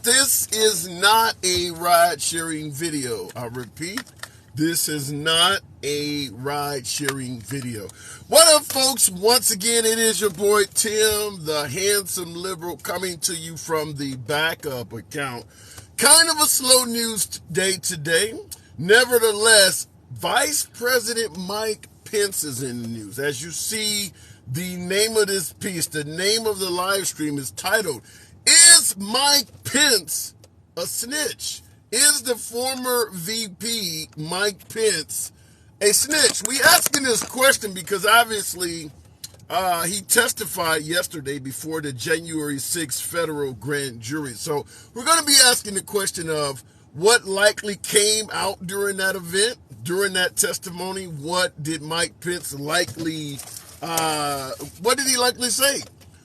this is not a ride-sharing video. I repeat, this is not a ride-sharing video. What up, folks? Once again, it is your boy Tim, the handsome liberal, coming to you from the backup account. Kind of a slow news day today. Nevertheless, Vice President Mike Pence is in the news. As you see, the name of this piece, the name of the live stream is titled, "Is Mike Pence a snitch?" Is the former VP, Mike Pence, a snitch? We asking this question because obviously he testified yesterday before the January 6th federal grand jury. So we're going to be asking the question of what likely came out during that event, during that testimony. What did Mike Pence likely, what did he likely say?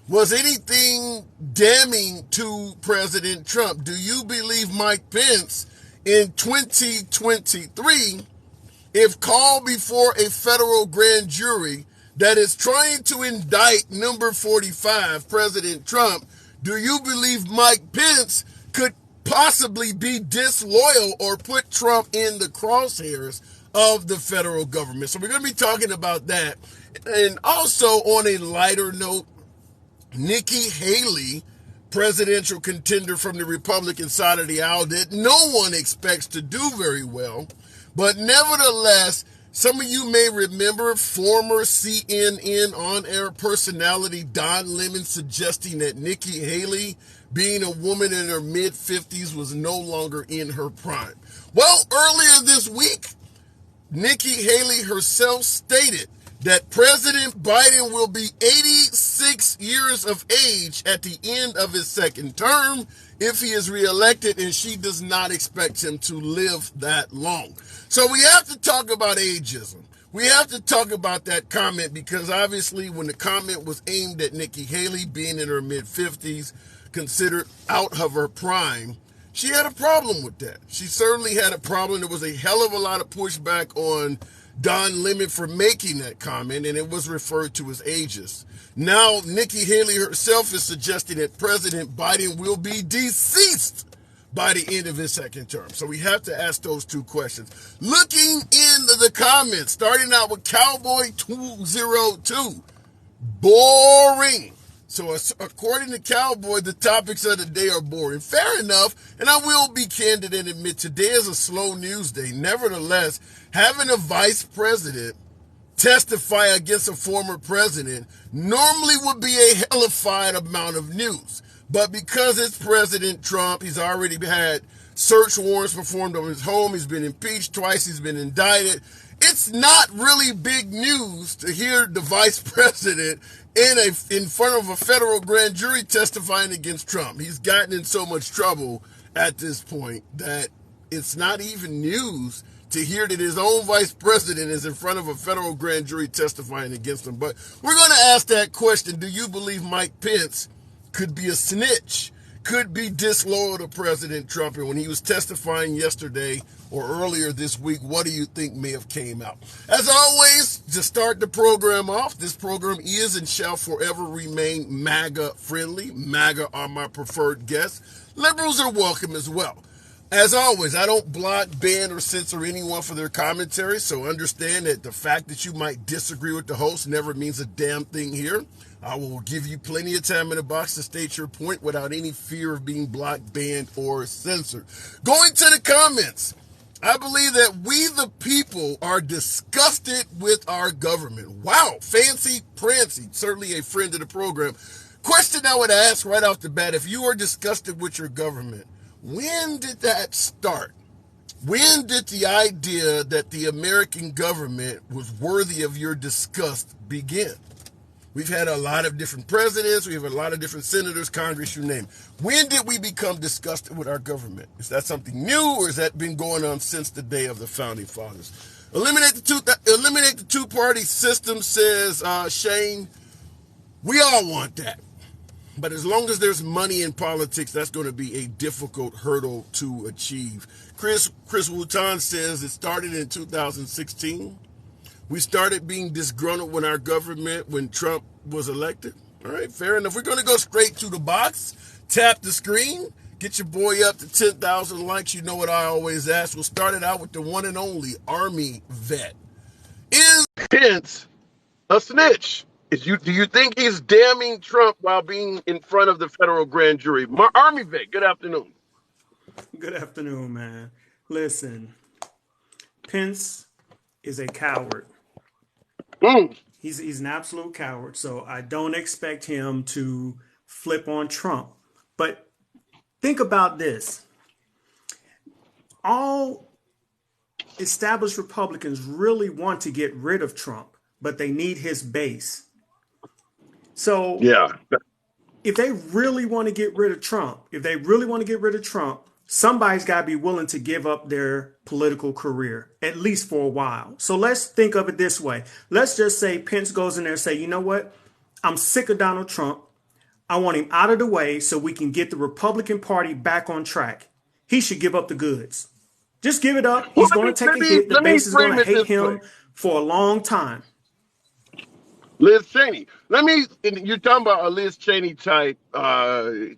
Was anything damning to President Trump? Do you believe Mike Pence in 2023, if called before a federal grand jury that is trying to indict number 45, President Trump, do you believe Mike Pence could possibly be disloyal or put Trump in the crosshairs of the federal government? So we're going to be talking about that. And also on a lighter note, Nikki Haley, presidential contender from the Republican side of the aisle that no one expects to do very well. But nevertheless, some of you may remember former CNN on-air personality Don Lemon suggesting that Nikki Haley, being a woman in her mid-50s, was no longer in her prime. Well, earlier this week, Nikki Haley herself stated that President Biden will be 86 years of age at the end of his second term if he is reelected, and she does not expect him to live that long. So we have to talk about ageism. We have to talk about that comment because obviously when the comment was aimed at Nikki Haley being in her mid-50s, considered out of her prime, she had a problem with that. She certainly had a problem. There was a hell of a lot of pushback on Don Lemon for making that comment, and it was referred to as ageist. Now, Nikki Haley herself is suggesting that President Biden will be deceased by the end of his second term. So we have to ask those two questions. Looking into the comments, starting out with Cowboy202, boring. So according to Cowboy, the topics of the day are boring. Fair enough, and I will be candid and admit today is a slow news day. Nevertheless, having a vice president testify against a former president normally would be a hellified amount of news. But because it's President Trump, he's already had search warrants performed on his home, he's been impeached twice, he's been indicted. It's not really big news to hear the vice president in front of a federal grand jury testifying against Trump. He's gotten in so much trouble at this point that it's not even news to hear that his own vice president is in front of a federal grand jury testifying against him. But we're going to ask that question. Do you believe Mike Pence could be a snitch, could be disloyal to President Trump? And when he was testifying yesterday or earlier this week, what do you think may have came out? As always, to start the program off, this program is and shall forever remain MAGA friendly. MAGA are my preferred guests. Liberals are welcome as well. As always, I don't block, ban, or censor anyone for their commentary, so understand that the fact that you might disagree with the host never means a damn thing here. I will give you plenty of time in the box to state your point without any fear of being blocked, banned, or censored. Going to the comments, I believe that we the people are disgusted with our government. Wow, Fancy Prancy, certainly a friend of the program. Question I would ask right off the bat, if you are disgusted with your government, when did that start? When did the idea that the American government was worthy of your disgust begin? We've had a lot of different presidents. We have a lot of different senators, Congress, you name. When did we become disgusted with our government? Is that something new, or has that been going on since the day of the Founding Fathers? Eliminate the two-party system, says Shane. We all want that. But as long as there's money in politics, that's going to be a difficult hurdle to achieve. Chris Wootan says it started in 2016. We started being disgruntled when Trump was elected. All right, fair enough. We're going to go straight to the box, tap the screen, Get your boy up to 10,000 likes. You know what I always ask. We'll start it out with the one and only Army vet. Is Pence a snitch? Do you think he's damning Trump while being in front of the federal grand jury? Army vet, good afternoon. Good afternoon, man. Listen, Pence is a coward. Mm. He's an absolute coward. So I don't expect him to flip on Trump. But think about this. All established Republicans really want to get rid of Trump, but they need his base. So Yeah. if they really want to get rid of Trump, somebody's got to be willing to give up their political career, at least for a while. So let's think of it this way. Let's just say Pence goes in there and say, you know what? I'm sick of Donald Trump. I want him out of the way so we can get the Republican Party back on track. He should give up the goods. Just give it up. He's going to take a hit. The base is going to hate him for a long time. Liz Cheney. You're talking about a Liz Cheney type, jumping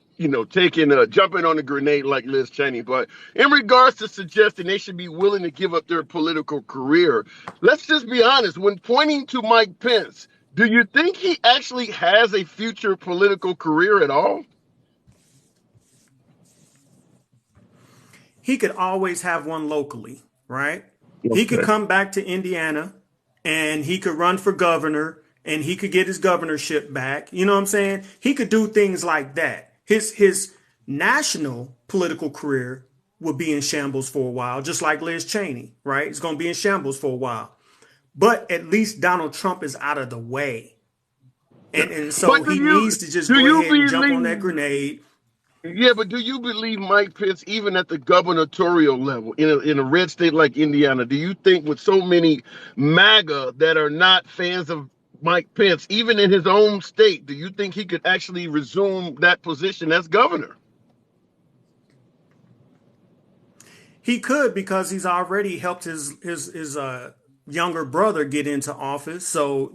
on a grenade like Liz Cheney. But in regards to suggesting they should be willing to give up their political career, let's just be honest. When pointing to Mike Pence, do you think he actually has a future political career at all? He could always have one locally, right? Okay. He could come back to Indiana and he could run for governor and he could get his governorship back. You know what I'm saying? He could do things like that. His national political career would be in shambles for a while, just like Liz Cheney, right? It's going to be in shambles for a while. But at least Donald Trump is out of the way. And so he needs to just go ahead and jump on that grenade. Yeah, but do you believe Mike Pence, even at the gubernatorial level, in a red state like Indiana, do you think with so many MAGA that are not fans of Mike Pence, even in his own state, do you think he could actually resume that position as governor? He could, because he's already helped his younger brother get into office. So,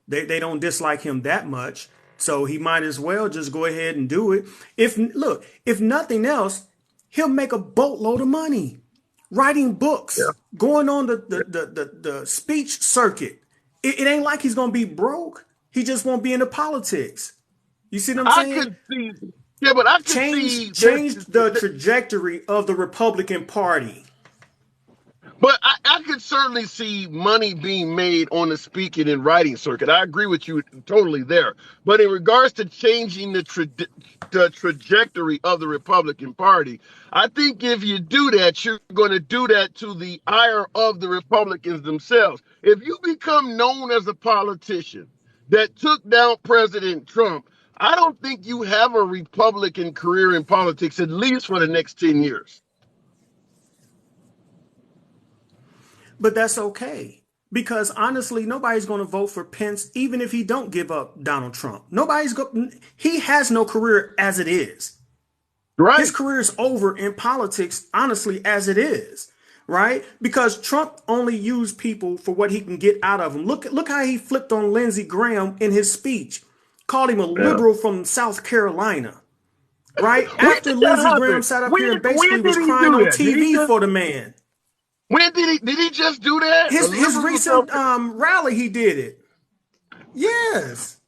they don't dislike him that much. So he might as well just go ahead and do it. If nothing else, he'll make a boatload of money writing books, going on the speech circuit. It ain't like he's going to be broke. He just won't be into politics. You see what I'm saying? I could change the trajectory of the Republican Party. But I could certainly see money being made on the speaking and writing circuit. I agree with you totally there. But in regards to changing the trajectory of the Republican Party, I think if you do that, you're going to do that to the ire of the Republicans themselves. If you become known as a politician that took down President Trump, I don't think you have a Republican career in politics, at least for the next 10 years. But that's okay, because honestly, nobody's going to vote for Pence, even if he don't give up Donald Trump. He has no career as it is. Right. His career is over in politics, honestly, as it is. Right. Because Trump only used people for what he can get out of them. Look how he flipped on Lindsey Graham in his speech, called him a liberal from South Carolina. Right. After Lindsey Graham sat up here and basically was crying on TV for the man. When did he just do that? His recent rally, he did it. Yes.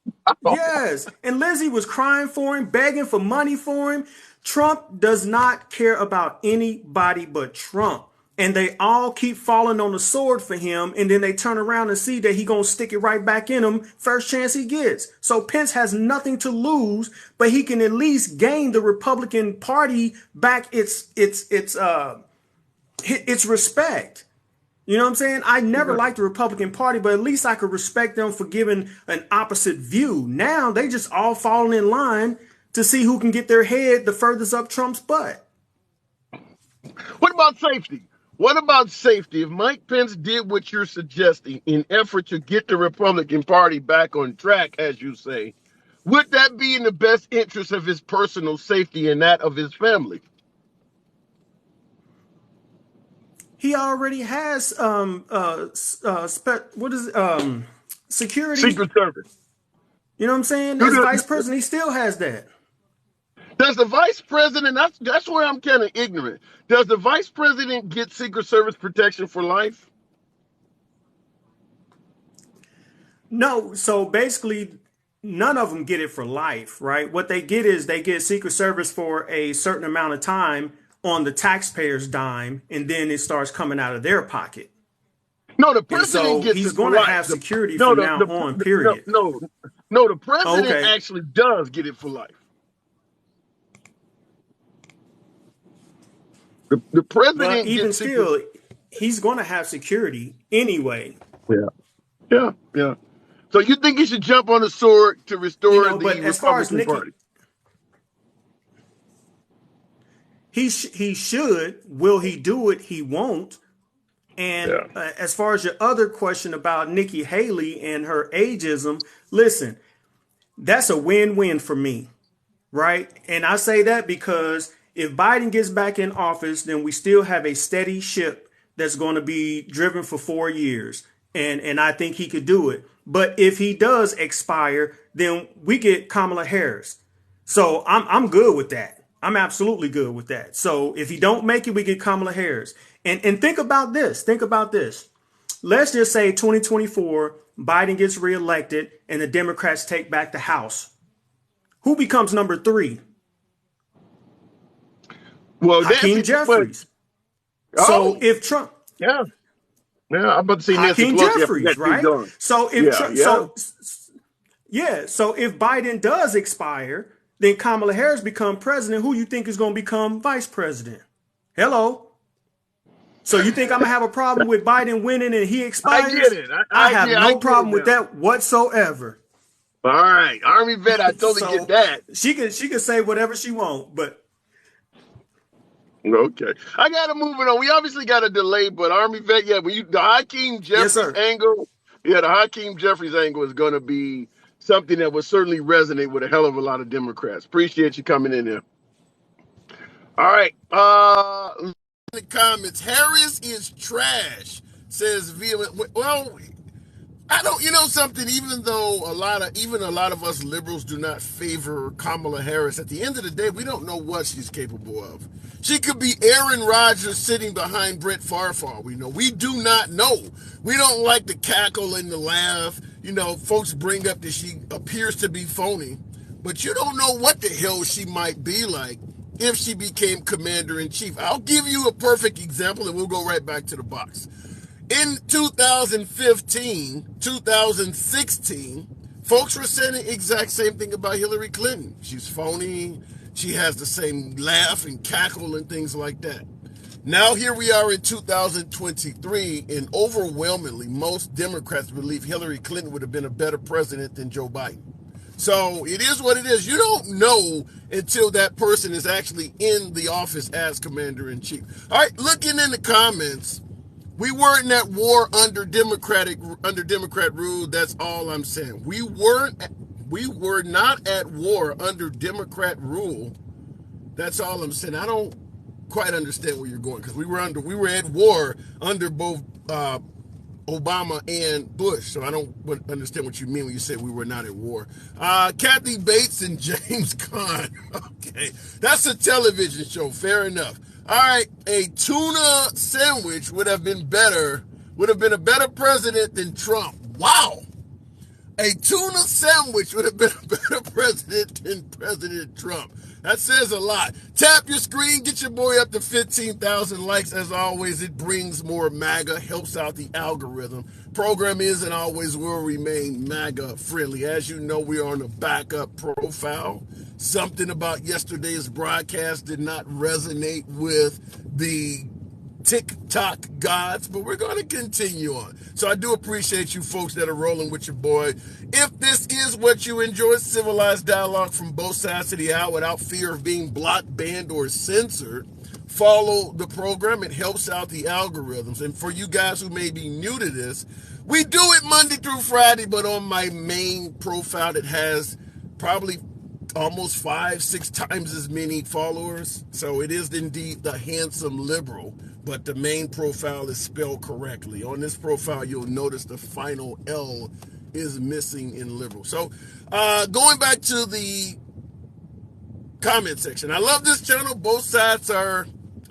Yes. And Lindsey was crying for him, begging for money for him. Trump does not care about anybody but Trump. And they all keep falling on the sword for him. And then they turn around and see that he going to stick it right back in him first chance he gets. So Pence has nothing to lose, but he can at least gain the Republican Party back its respect. You know what I'm saying? I never liked the Republican Party, but at least I could respect them for giving an opposite view. Now they just all falling in line to see who can get their head the furthest up Trump's butt. What about safety? What about safety? If Mike Pence did what you're suggesting in effort to get the Republican Party back on track, as you say, would that be in the best interest of his personal safety and that of his family? He already has security. Secret Service. You know what I'm saying? As vice president, he still has that. Does the vice president, that's where I'm kind of ignorant. Does the vice president get Secret Service protection for life? No, so basically, none of them get it for life, right? What they get is they get Secret Service for a certain amount of time on the taxpayer's dime, and then it starts coming out of their pocket. No, the And president so gets he's it for going to life. have security No, from now on, period. no, the president Okay. actually does get it for life. The But president even gets Secret. still, he's going to have security anyway. Yeah, yeah, yeah. So you think he should jump on the sword to restore But the as far as Republican Nikki, Party? he should. Will he do it? He won't. And Yeah. as far as your other question about Nikki Haley and her ageism, listen, that's a win-win for me, right? And I say that because if Biden gets back in office, then we still have a steady ship that's going to be driven for 4 years. And I think he could do it. But if he does expire, then we get Kamala Harris. So I'm good with that. I'm absolutely good with that. So if he don't make it, we get Kamala Harris. And think about this. Think about this. Let's just say 2024, Biden gets reelected and the Democrats take back the House. Who becomes number 3? Well, Hakeem Jeffries. So if Trump, yeah, yeah, I'm about to say Nancy Hakeem Pelosi. Jeffries, right? So if Trump, so if Biden does expire, then Kamala Harris become president. Who you think is going to become vice president? Hello. So you think I'm gonna have a problem with Biden winning and he expires? I get it. I have no problem with that whatsoever. All right, Army vet, I totally get that. She can say whatever she wants, but okay, I gotta move it on. We obviously got a delay, but Army vet, yeah, when the Hakeem Jeffries angle, the Hakeem Jeffries angle is gonna be something that will certainly resonate with a hell of a lot of Democrats. Appreciate you coming in there. All right, in the comments, Harris is trash, says vehement. Well, I don't, something, even though a lot of us liberals do not favor Kamala Harris, at the end of the day, we don't know what she's capable of. She could be Aaron Rodgers sitting behind Brett Favre. We do not know. We don't like the cackle and the laugh. Folks bring up that she appears to be phony, but you don't know what the hell she might be like if she became commander-in-chief. I'll give you a perfect example, and we'll go right back to the box. In 2015, 2016, folks were saying the exact same thing about Hillary Clinton. She's phony. She has the same laugh and cackle and things like that. Now here we are in 2023, and overwhelmingly, most Democrats believe Hillary Clinton would have been a better president than Joe Biden. So it is what it is. You don't know until that person is actually in the office as commander-in-chief. All right, looking in the comments, we weren't at war under Democrat rule. That's all I'm saying. We were not at war under Democrat rule. That's all I'm saying. I don't quite understand where you're going, because we were at war under both Obama and Bush. So I don't understand what you mean when you say we were not at war. Kathy Bates and James Caan. Okay, that's a television show. Fair enough. All right, a tuna sandwich would have been a better president than Trump. Wow. A tuna sandwich would have been a better president than President Trump. That says a lot. Tap your screen, get your boy up to 15,000 likes. As always, it brings more MAGA, helps out the algorithm. Program is and always will remain MAGA friendly. As you know, we are on a backup profile. Something about yesterday's broadcast did not resonate with the TikTok gods, but we're going to continue on. So I do appreciate you folks that are rolling with your boy. If this is what you enjoy, civilized dialogue from both sides of the aisle without fear of being blocked, banned, or censored, follow the program. It helps out the algorithms. And for you guys who may be new to this, we do it Monday through Friday, but on my main profile it has probably almost 5-6 times as many followers. So it is indeed the handsome liberal, but the main profile is spelled correctly. On this profile, you'll notice the final L is missing in liberal. So going back to the comment section. I love this channel.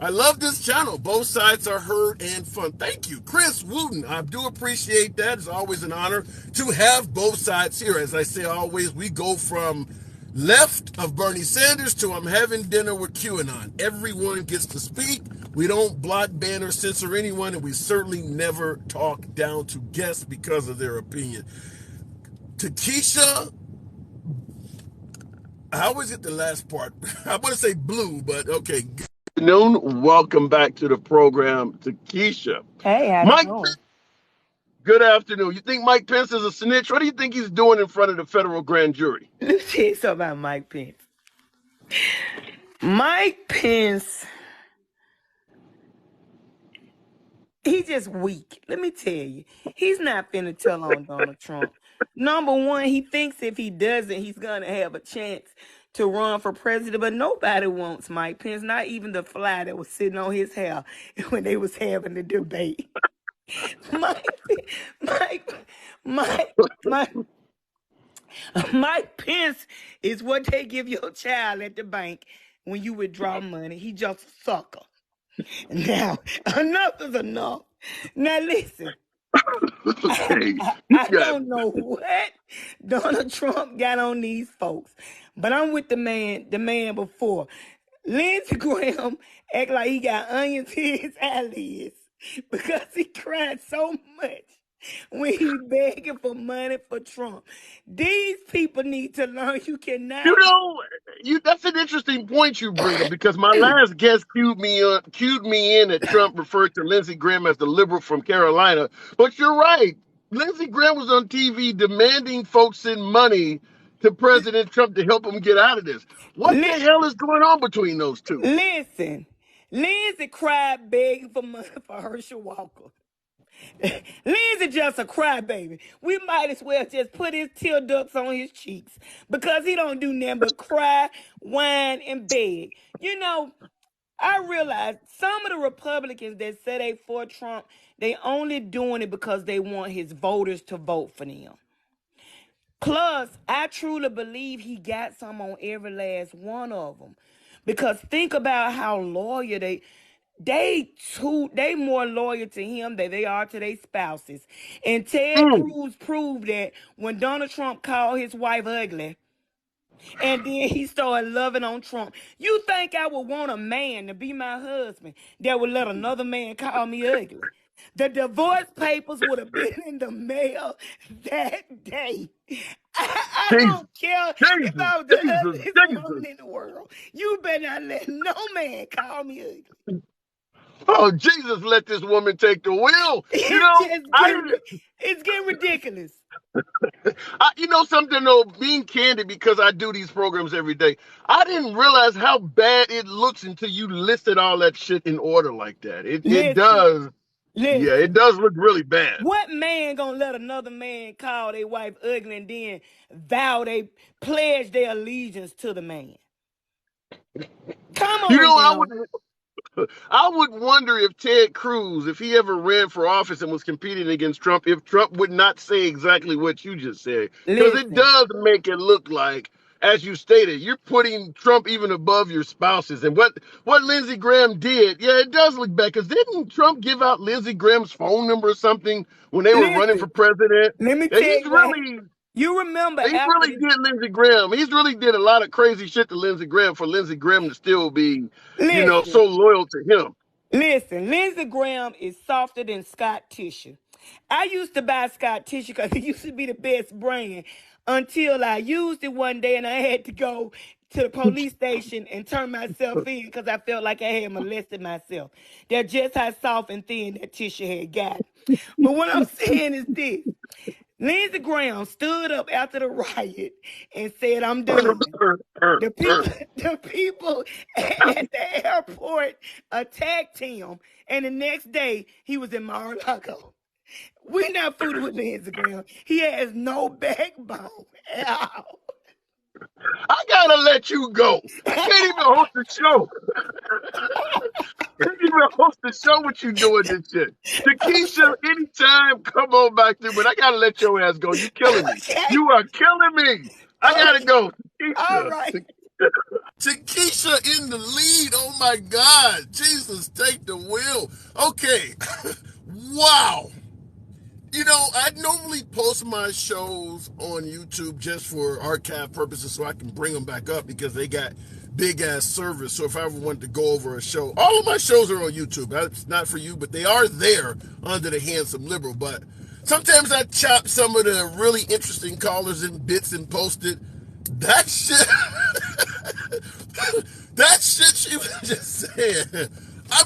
I love this channel. Both sides are heard and fun. Thank you, Chris Wooten. I do appreciate that. It's always an honor to have both sides here. As I say always, we go from left of Bernie Sanders to I'm having dinner with QAnon. Everyone gets to speak. We don't block, ban, or censor anyone, and we certainly never talk down to guests because of their opinion. Takesha, I always get the last part. I want to say blue, but okay. Good afternoon. Welcome back to the program, Takesha. Hey, how's Mike, it going? good afternoon. You think Mike Pence is a snitch? What do you think he's doing in front of the federal grand jury? Let me tell you something about Mike Pence. Mike Pence, he just weak. Let me tell you. He's not finna tell on Donald Trump. Number one, he thinks if he doesn't, he's gonna have a chance to run for president, but nobody wants Mike Pence, not even the fly that was sitting on his hair when they was having the debate. Mike Pence is what they give your child at the bank when you withdraw money. He just a sucker. Now, enough is enough. Now listen. Okay. I don't know what Donald Trump got on these folks, but I'm with the man before. Lindsey Graham act like he got onions in his eyelids because he cried so much when he begging for money for Trump. These people need to learn you cannot. That's an interesting point you bring up, because my last guest cued me in that Trump referred to Lindsey Graham as the liberal from Carolina. But you're right. Lindsey Graham was on TV demanding folks send money to President Trump to help him get out of this. What the hell is going on between those two? Listen, Lindsey cried begging for money for Herschel Walker. Lindsey just a crybaby. We might as well just put his tear ducts on his cheeks because he don't do nothing but cry, whine, and beg. You know, I realize some of the Republicans that say they for Trump, they only doing it because they want his voters to vote for them. Plus, I truly believe he got some on every last one of them. Because think about how loyal they more loyal to him than they are to their spouses. And Ted Cruz proved that when Donald Trump called his wife ugly, and then he started loving on Trump. You think I would want a man to be my husband that would let another man call me ugly? The divorce papers would have been in the mail that day. I don't care if I was the ugliest woman in the world. You better not let no man call me ugly. Oh, Jesus, let this woman take the wheel. It's getting ridiculous. You know something, though, being candid, because I do these programs every day, I didn't realize how bad it looks until you listed all that shit in order like that. It does. Listen, yeah, it does look really bad. What man gonna let another man call their wife ugly and then pledge their allegiance to the man? Come on, I would wonder if Ted Cruz, if he ever ran for office and was competing against Trump, if Trump would not say exactly what you just said. Because it does make it look like, as you stated, you're putting Trump even above your spouses. And what Lindsey Graham did, yeah, it does look bad. Because didn't Trump give out Lindsey Graham's phone number or something when they were running for president? Let me tell you. You remember he really did Lindsey Graham. He's really did a lot of crazy shit to Lindsey Graham for Lindsey Graham to still be, so loyal to him. Listen, Lindsey Graham is softer than Scott tissue. I used to buy Scott tissue because it used to be the best brand until I used it one day and I had to go to the police station and turn myself in because I felt like I had molested myself. That's just how soft and thin that tissue had got. But what I'm saying is this. Lindsey Graham stood up after the riot and said, I'm done. The people at the airport attacked him, and the next day he was in Mar-a-Lago. We're not fooling with Lindsey Graham. He has no backbone at all. I gotta let you go. I can't even host the show. Can't even host the show with you doing this shit. Takesha, anytime, come on back through, but I gotta let your ass go. You're killing me. You are killing me. I gotta go. Takesha. All right. Takesha in the lead. Oh my God. Jesus, take the wheel. Okay. Wow. You know, I normally post my shows on YouTube just for archive purposes so I can bring them back up because they got big ass servers. So if I ever wanted to go over a show, all of my shows are on YouTube. That's not for you, but they are there under the Handsome Liberal. But sometimes I chop some of the really interesting callers in bits and post it. That shit, that shit she was just saying. I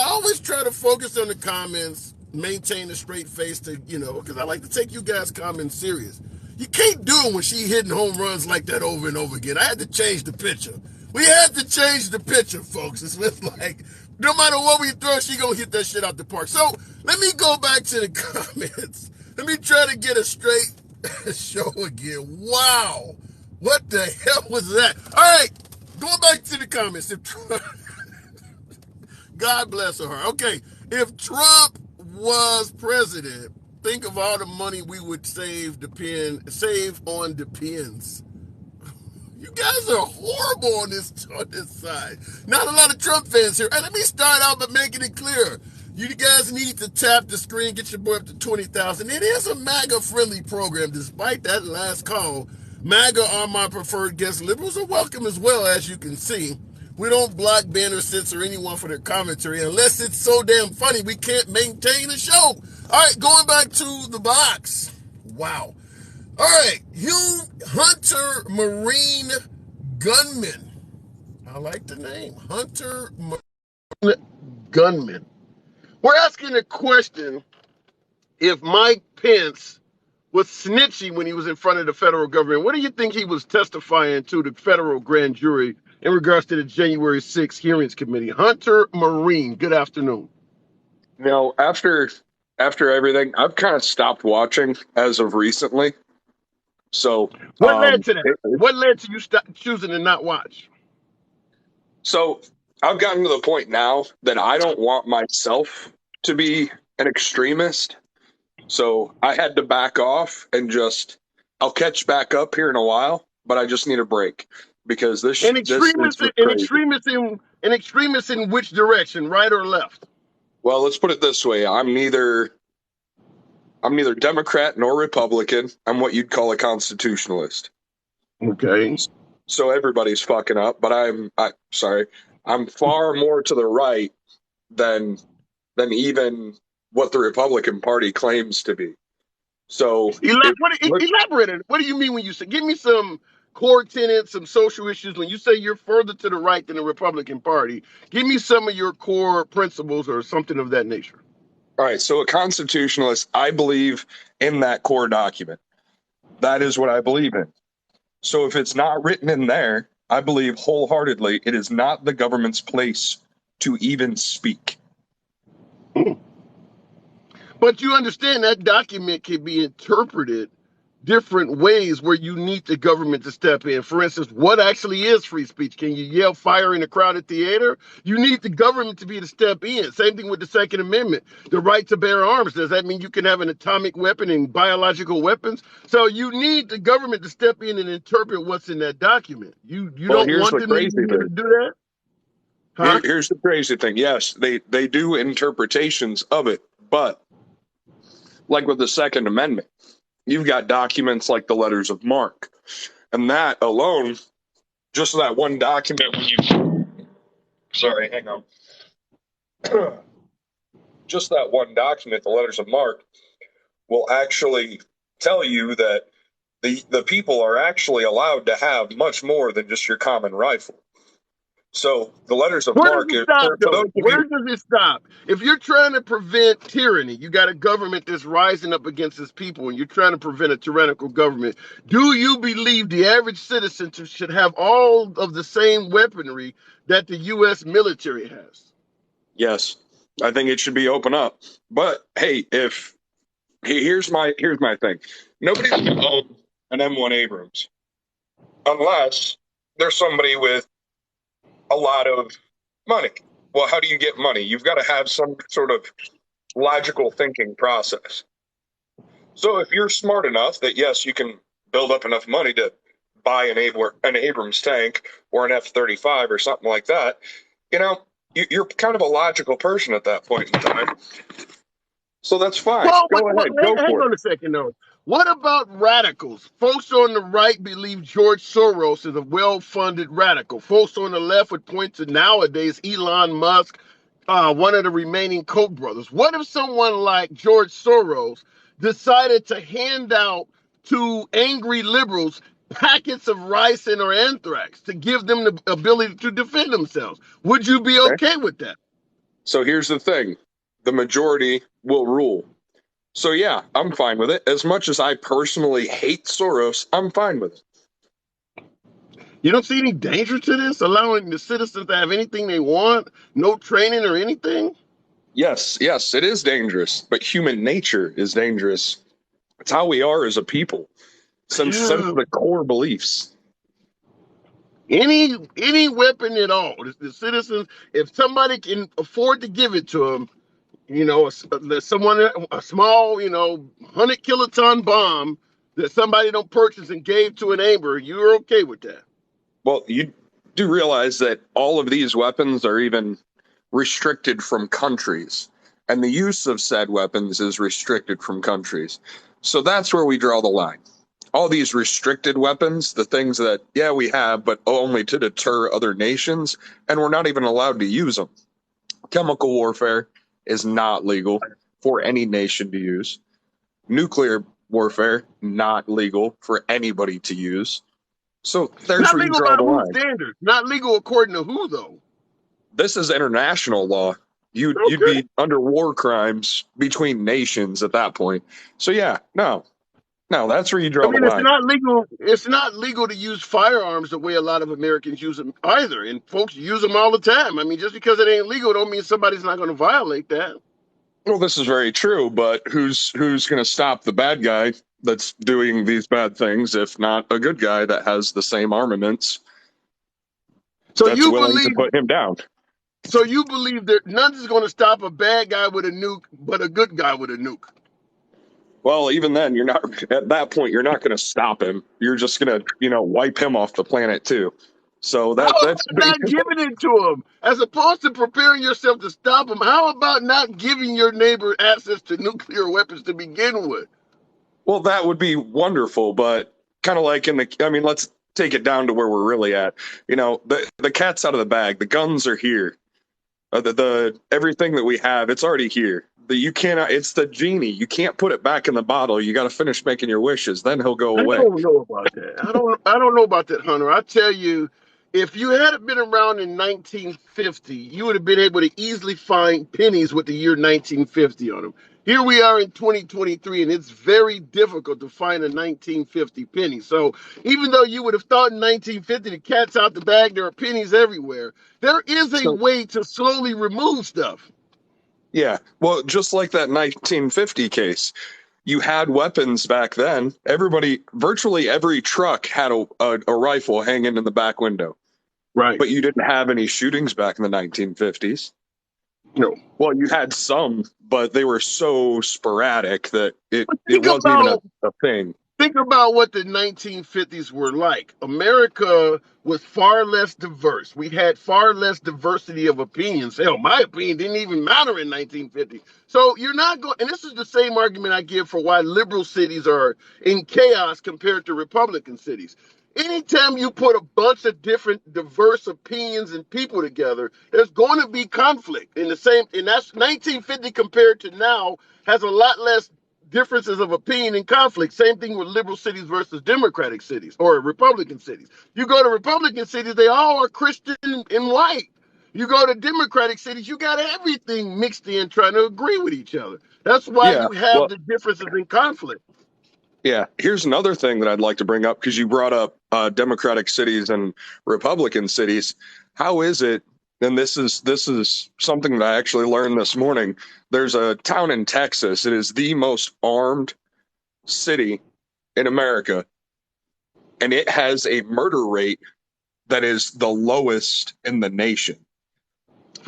always try to focus on the comments, maintain a straight face to, because I like to take you guys' comments serious. You can't do it when she hitting home runs like that over and over again. I had to change the picture. We had to change the picture, folks. It's like, no matter what we throw, she gonna hit that shit out the park. So let me go back to the comments. Let me try to get a straight show again. Wow. What the hell was that? All right, going back to the comments. God bless her. Okay, if Trump was president, think of all the money we would save on Depends. You guys are horrible on this side. Not a lot of Trump fans here. And let me start out by making it clear. You guys need to tap the screen, get your boy up to 20,000. It is a MAGA-friendly program, despite that last call. MAGA are my preferred guests. Liberals are welcome as well, as you can see. We don't block, ban, or censor anyone for their commentary. Unless it's so damn funny, we can't maintain a show. All right, going back to the box. Wow. All right, Hugh Hunter Marine Gunman. I like the name. Hunter Marine Gunman. We're asking a question if Mike Pence was snitching when he was in front of the federal government. What do you think he was testifying to the federal grand jury in regards to the January 6th hearings committee? Hunter Marine, good afternoon. After everything, I've kind of stopped watching as of recently. So what led to that? What led to you choosing to not watch? So I've gotten to the point now that I don't want myself to be an extremist. So I had to back off and I'll catch back up here in a while, but I just need a break because an extremist in which direction, right or left? Well, let's put it this way. I'm neither Democrat nor Republican. I'm what you'd call a constitutionalist. Okay. So everybody's fucking up, but I'm far more to the right than even what the Republican Party claims to be. So elaborate it. What do you mean when you say? Give me some core tenets, some social issues. When you say you're further to the right than the Republican Party, give me some of your core principles or something of that nature. All right. So a constitutionalist, I believe in that core document. That is what I believe in. So if it's not written in there, I believe wholeheartedly it is not the government's place to even speak. But you understand that document can be interpreted different ways where you need the government to step in. For instance, what actually is free speech? Can you yell fire in a crowded theater? You need the government to be to step in. Same thing with the Second Amendment, the right to bear arms. Does that mean you can have an atomic weapon and biological weapons? So you need the government to step in and interpret what's in that document. You don't want them to do that? Huh? Here's the crazy thing. Yes, they do interpretations of it, but like with the Second Amendment, you've got documents like the letters of marque. And that alone, just that one document, hang on. Just that one document, the letters of marque, will actually tell you that the people are actually allowed to have much more than just your common rifle. So the letters of marque. Where does it stop? If you're trying to prevent tyranny, you got a government that's rising up against its people, and you're trying to prevent a tyrannical government. Do you believe the average citizen should have all of the same weaponry that the U.S. military has? Yes, I think it should be open up. But hey, here's my thing. Nobody can own an M1 Abrams unless there's somebody with a lot of money. Well, how do you get money? You've got to have some sort of logical thinking process. So if you're smart enough that, yes, you can build up enough money to buy an Abrams tank or an F-35 or something like that, you're kind of a logical person at that point in time. So that's fine. Go ahead, go hang for on it. a second, though. What about radicals? Folks on the right believe George Soros is a well-funded radical. Folks on the left would point to nowadays Elon Musk, one of the remaining Koch brothers. What if someone like George Soros decided to hand out to angry liberals packets of ricin or anthrax to give them the ability to defend themselves? Would you be Okay. okay with that? So here's the thing. The majority will rule. So yeah, I'm fine with it. As much as I personally hate Soros, I'm fine with it. You don't see any danger to this, allowing the citizens to have anything they want, no training or anything? Yes, it is dangerous, but human nature is dangerous. It's how we are as a people, since Yeah. the core beliefs. Any weapon at all, the citizens, if somebody can afford to give it to them, a small, 100 kiloton bomb that somebody don't purchase and gave to a neighbor, you're okay with that? Well, you do realize that all of these weapons are even restricted from countries, and the use of said weapons is restricted from countries. So that's where we draw the line. All these restricted weapons, the things that, yeah, we have, but only to deter other nations, and we're not even allowed to use them. Chemical warfare is not legal for any nation to use. Nuclear warfare, not legal for anybody to use. So there's Not where you legal draw by the whose line. standards? Not legal according to who, though? This is international law. You'd Okay. be under war crimes between nations at that point. So yeah, no, that's where you I draw the mean, it's line. not legal. It's not legal to use firearms the way a lot of Americans use them either, and folks use them all the time. I mean, just because it ain't legal, don't mean somebody's not going to violate that. Well, this is very true, but who's going to stop the bad guy that's doing these bad things if not a good guy that has the same armaments So that's you willing to believe. put him down? So you believe that nothing's going to stop a bad guy with a nuke, but a good guy with a nuke. Well, even then, you're not at that point. You're not going to stop him. You're just going to, wipe him off the planet too. So How about that's not giving it to him, as opposed to preparing yourself to stop him? How about not giving your neighbor access to nuclear weapons to begin with? well, that would be wonderful, but kind of like let's take it down to where we're really at. The cat's out of the bag. The guns are here. The everything that we have, it's already here. You cannot. It's the genie. You can't put it back in the bottle. You got to finish making your wishes. Then he'll go I away. don't know about that. I don't know about that, Hunter. I tell you, if you had been around in 1950, you would have been able to easily find pennies with the year 1950 on them. Here we are in 2023, and it's very difficult to find a 1950 penny. So even though you would have thought in 1950 the cat's out the bag, there are pennies everywhere. There is a So way to slowly remove stuff. yeah, well, just like that 1950 case, you had weapons back then. Virtually every truck had a rifle hanging in the back window, Right. but you didn't have any shootings back in the 1950s. No. Well, you had some, but they were so sporadic that it Think wasn't even about a thing. Think about what the 1950s were like. America was far less diverse. We had far less diversity of opinions. Hell, my opinion didn't even matter in 1950. So you're not going, and this is the same argument I give for why liberal cities are in chaos compared to Republican cities. Anytime you put a bunch of different diverse opinions and people together, there's going to be conflict. And that's 1950 compared to now has a lot less differences of opinion and conflict. Same thing with liberal cities versus Democratic cities or Republican cities. You go to Republican cities, they all are Christian and white. You go to Democratic cities, you got everything mixed in trying to agree with each other. That's why Yeah. you have Well, the differences in conflict. yeah. Here's another thing that I'd like to bring up because you brought up Democratic cities and Republican cities. How is it? And this is something that I actually learned this morning. There's a town in Texas. It is the most armed city in America, and it has a murder rate that is the lowest in the nation.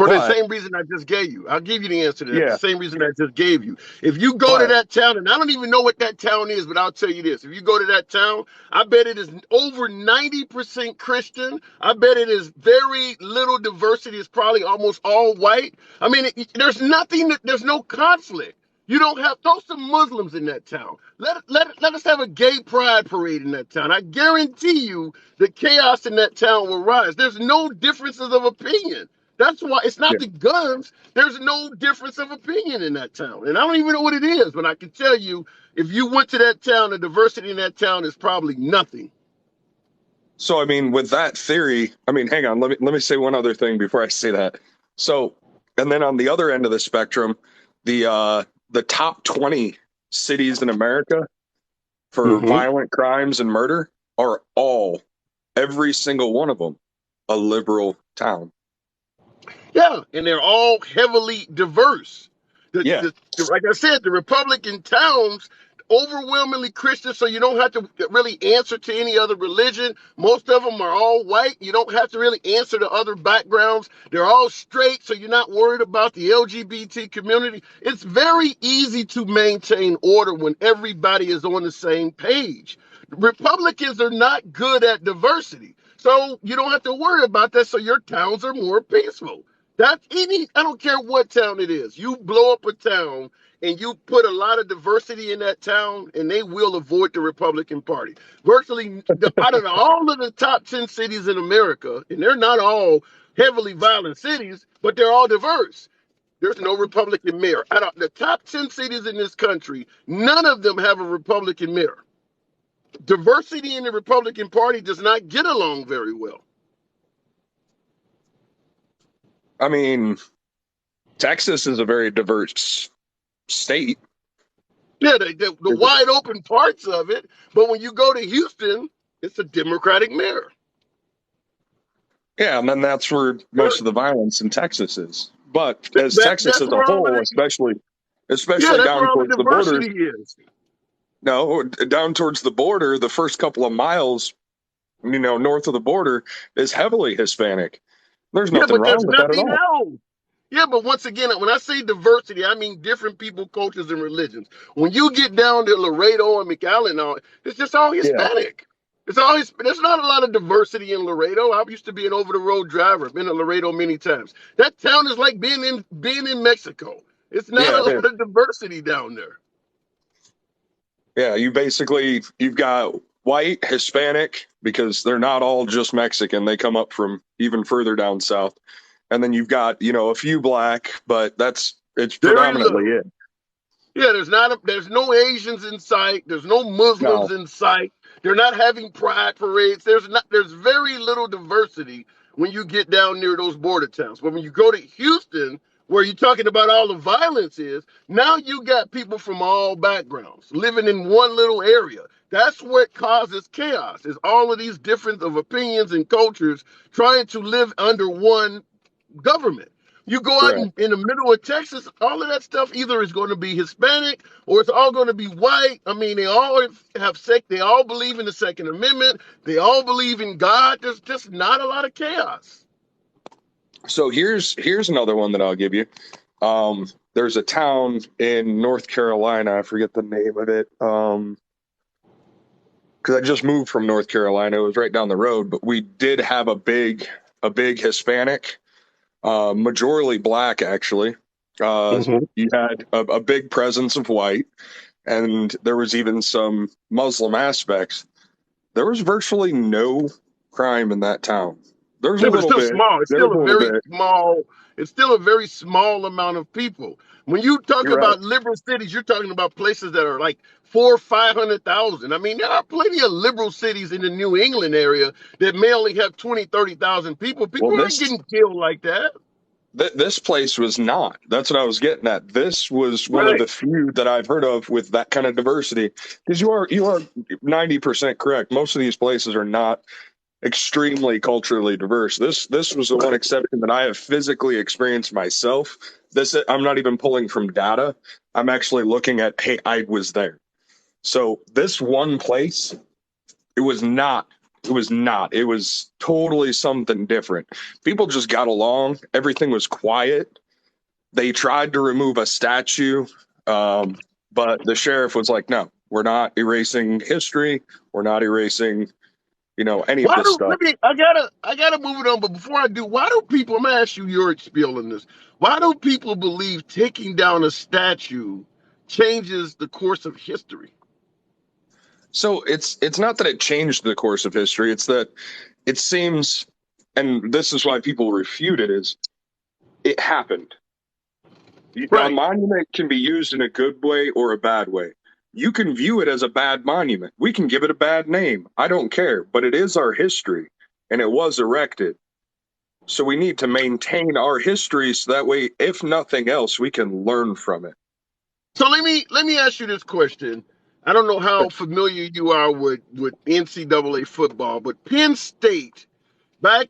For the But same reason I just gave you. I'll give you the answer to that. The yeah, same reason I just gave you. If you go to but that town, and I don't even know what that town is, but I'll tell you this. If you go to that town, I bet it is over 90% Christian. I bet it is very little diversity. It's probably almost all white. I mean, there's nothing, there's no conflict. You don't have, throw some Muslims in that town. Let us have a gay pride parade in that town. I guarantee you the chaos in that town will rise. There's no differences of opinion. That's why it's yeah. not the guns. There's no difference of opinion in that town. And I don't even know what it is, but I can tell you, if you went to that town, the diversity in that town is probably nothing. So I mean, with that theory, I mean, hang on, let me say one other thing before I say that. So, and then on the other end of the spectrum, the top 20 cities in America for Mm-hmm. violent crimes and murder are all, every single one of them, a liberal town. Yeah, and they're all heavily diverse. Yeah, Like I said, the Republican towns overwhelmingly Christian, so you don't have to really answer to any other religion. Most of them are all white. You don't have to really answer to other backgrounds. They're all straight, so you're not worried about the LGBT community. It's very easy to maintain order when everybody is on the same page. Republicans are not good at diversity. So you don't have to worry about that. So your towns are more peaceful. That's any, I don't care what town it is. You blow up a town and you put a lot of diversity in that town, and they will avoid the Republican Party. Virtually, out of all of the top 10 cities in America, and they're not all heavily violent cities, but they're all diverse. There's no Republican mayor. Out of the top 10 cities in this country, none of them have a Republican mayor. Diversity in the Republican Party does not get along very well. I mean, Texas is a very diverse state. Yeah, the wide open parts of it. But when you go to Houston, it's a Democratic mayor. Yeah, and then that's where most of the violence in Texas is. But as Texas That's as a where all of whole, the, yeah, especially that's down where all the towards the border, diversity is. no, down towards the border, the first couple of miles, north of the border is heavily Hispanic. There's Yeah, nothing but wrong there's with that at nothing all. else. Yeah, but once again, when I say diversity, I mean different people, cultures, and religions. When you get down to Laredo and McAllen, it's just all Yeah. Hispanic. It's always there's not a lot of diversity in Laredo. I used to be an over-the-road driver. Been to Laredo many times. That town is like being in Mexico. It's not Yeah, a lot of diversity down there. yeah. You've got white, Hispanic, because they're not all just Mexican. They come up from even further down south. And then you've got, a few black, but it's Very predominantly little. it. Yeah, there's no Asians in sight. There's no Muslims No. in sight. They're not having pride parades. There's very little diversity when you get down near those border towns. But when you go to Houston, where you're talking about all the violence is, now you got people from all backgrounds living in one little area. That's what causes chaos, is all of these different of opinions and cultures trying to live under one government. You go out Right. in the middle of Texas, all of that stuff either is going to be Hispanic or it's all going to be white. I mean, they all have they all believe in the Second Amendment. They all believe in God. There's just not a lot of chaos. So here's another one that I'll give you. There's a town in North Carolina. I forget the name of it. Because I just moved from North Carolina. It was right down the road, but we did have a big Hispanic, majority black actually. Mm-hmm. You had a big presence of white, and there was even some Muslim aspects. There was virtually no crime in that town. There's a Yeah, but it's little still bit. small. It's There's still a a little very bit. small. It's still a very small amount of people. When you talk You're right. about liberal cities, you're talking about places that are like 400,000 or 500,000. I mean, there are plenty of liberal cities in the New England area that may only have 20, 30,000 people. Well, People aren't getting killed like that. this place was not. That's what I was getting at. This was one of Right. the few that I've heard of with that kind of diversity. Because you are 90% correct. Most of these places are not extremely culturally diverse. This was the one exception that I have physically experienced myself. This I'm not even pulling from data. I'm actually looking at, hey, I was there. So this one place, it was not It was not. It was totally something different. People just got along. Everything was quiet. They tried to remove a statue, but the sheriff was like, "No, we're not erasing history. We're not erasing, any of Why this do stuff." let me? I gotta move it on. But before I do, why do people? I'm gonna ask you your spiel on this. Why do people believe taking down a statue changes the course of history? So it's not that it changed the course of history. It's that it seems, and this is why people refute it, is it happened. A Right. monument can be used in a good way or a bad way. You can view it as a bad monument. We can give it a bad name. I don't care, but it is our history and it was erected. So we need to maintain our history so that way, if nothing else, we can learn from it. So let me ask you this question. I don't know how familiar you are with NCAA football, but Penn State back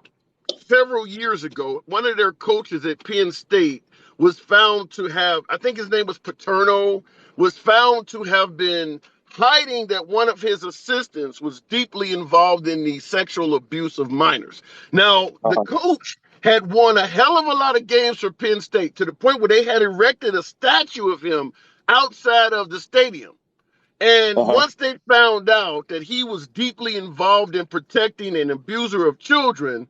several years ago, one of their coaches at Penn State was found to have, I think his name was Paterno, was found to have been hiding that one of his assistants was deeply involved in the sexual abuse of minors. Now, the Uh-huh. coach had won a hell of a lot of games for Penn State to the point where they had erected a statue of him outside of the stadium. And Uh-huh. once they found out that he was deeply involved in protecting an abuser of children,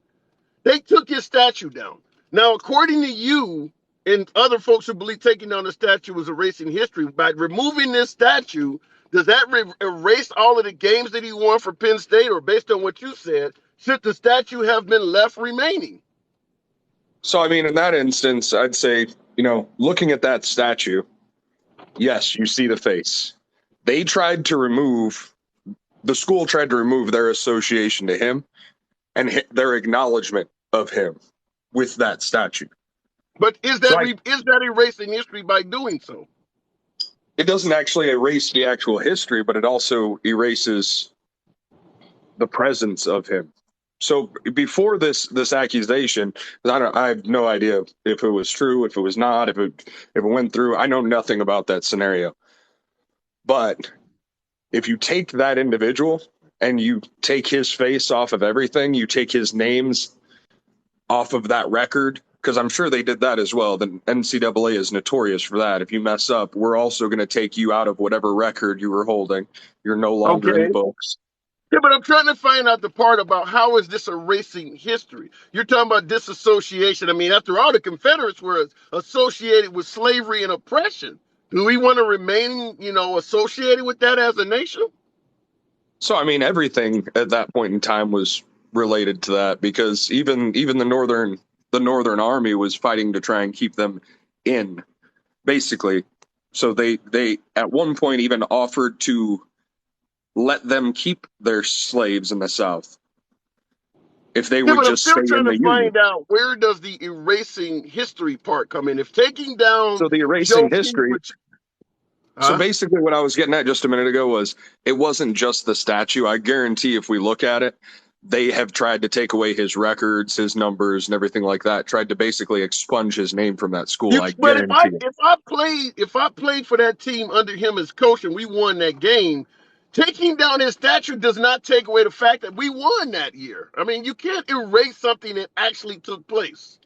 they took his statue down. Now, according to you and other folks who believe taking down the statue was erasing history, by removing this statue, does that erase all of the games that he won for Penn State? Or based on what you said, should the statue have been left remaining? So, I mean, in that instance, I'd say, looking at that statue, yes, you see the face. They tried to remove, the school tried to remove their association to him and their acknowledgement of him with that statue. But is So that is that erasing history by doing so? it doesn't actually erase the actual history, but it also erases the presence of him. So before this accusation, I have no idea if it was true, if it was not, if it went through. I know nothing about that scenario. But if you take that individual and you take his face off of everything, you take his names off of that record, because I'm sure they did that as well. The NCAA is notorious for that. If you mess up, we're also going to take you out of whatever record you were holding. You're no longer in Okay. the books. Yeah, but I'm trying to find out the part about how is this erasing history. You're talking about disassociation. I mean, after all, the Confederates were associated with slavery and oppression. Do we want to remain, associated with that as a nation? So I mean, everything at that point in time was related to that, because even the Northern Army was fighting to try and keep them in, basically. So they at one point even offered to let them keep their slaves in the South if they Yeah, would but I'm just still stay trying in to the Union. find out where does the erasing history part come in? If taking down So the erasing Joe King, history. which, So huh? basically, what I was getting at just a minute ago was it wasn't just the statue. I guarantee if we look at it, they have tried to take away his records, his numbers, and everything like that. Tried to basically expunge his name from that school. I But guarantee it. if I played for that team under him as coach and we won that game, taking down his statue does not take away the fact that we won that year. I mean, you can't erase something that actually took place.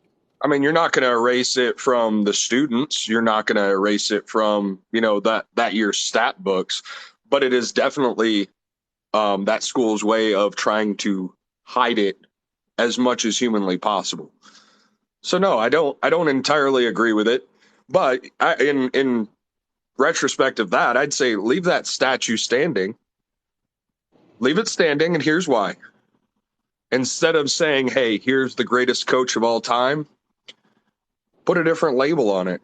I mean, you're not going to erase it from the students. You're not going to erase it from that year's stat books, but it is definitely that school's way of trying to hide it as much as humanly possible. So no, I don't entirely agree with it, but in retrospect of that, I'd say leave that statue standing. Leave it standing, and here's why. Instead of saying, "Hey, here's the greatest coach of all time," put a different label on it.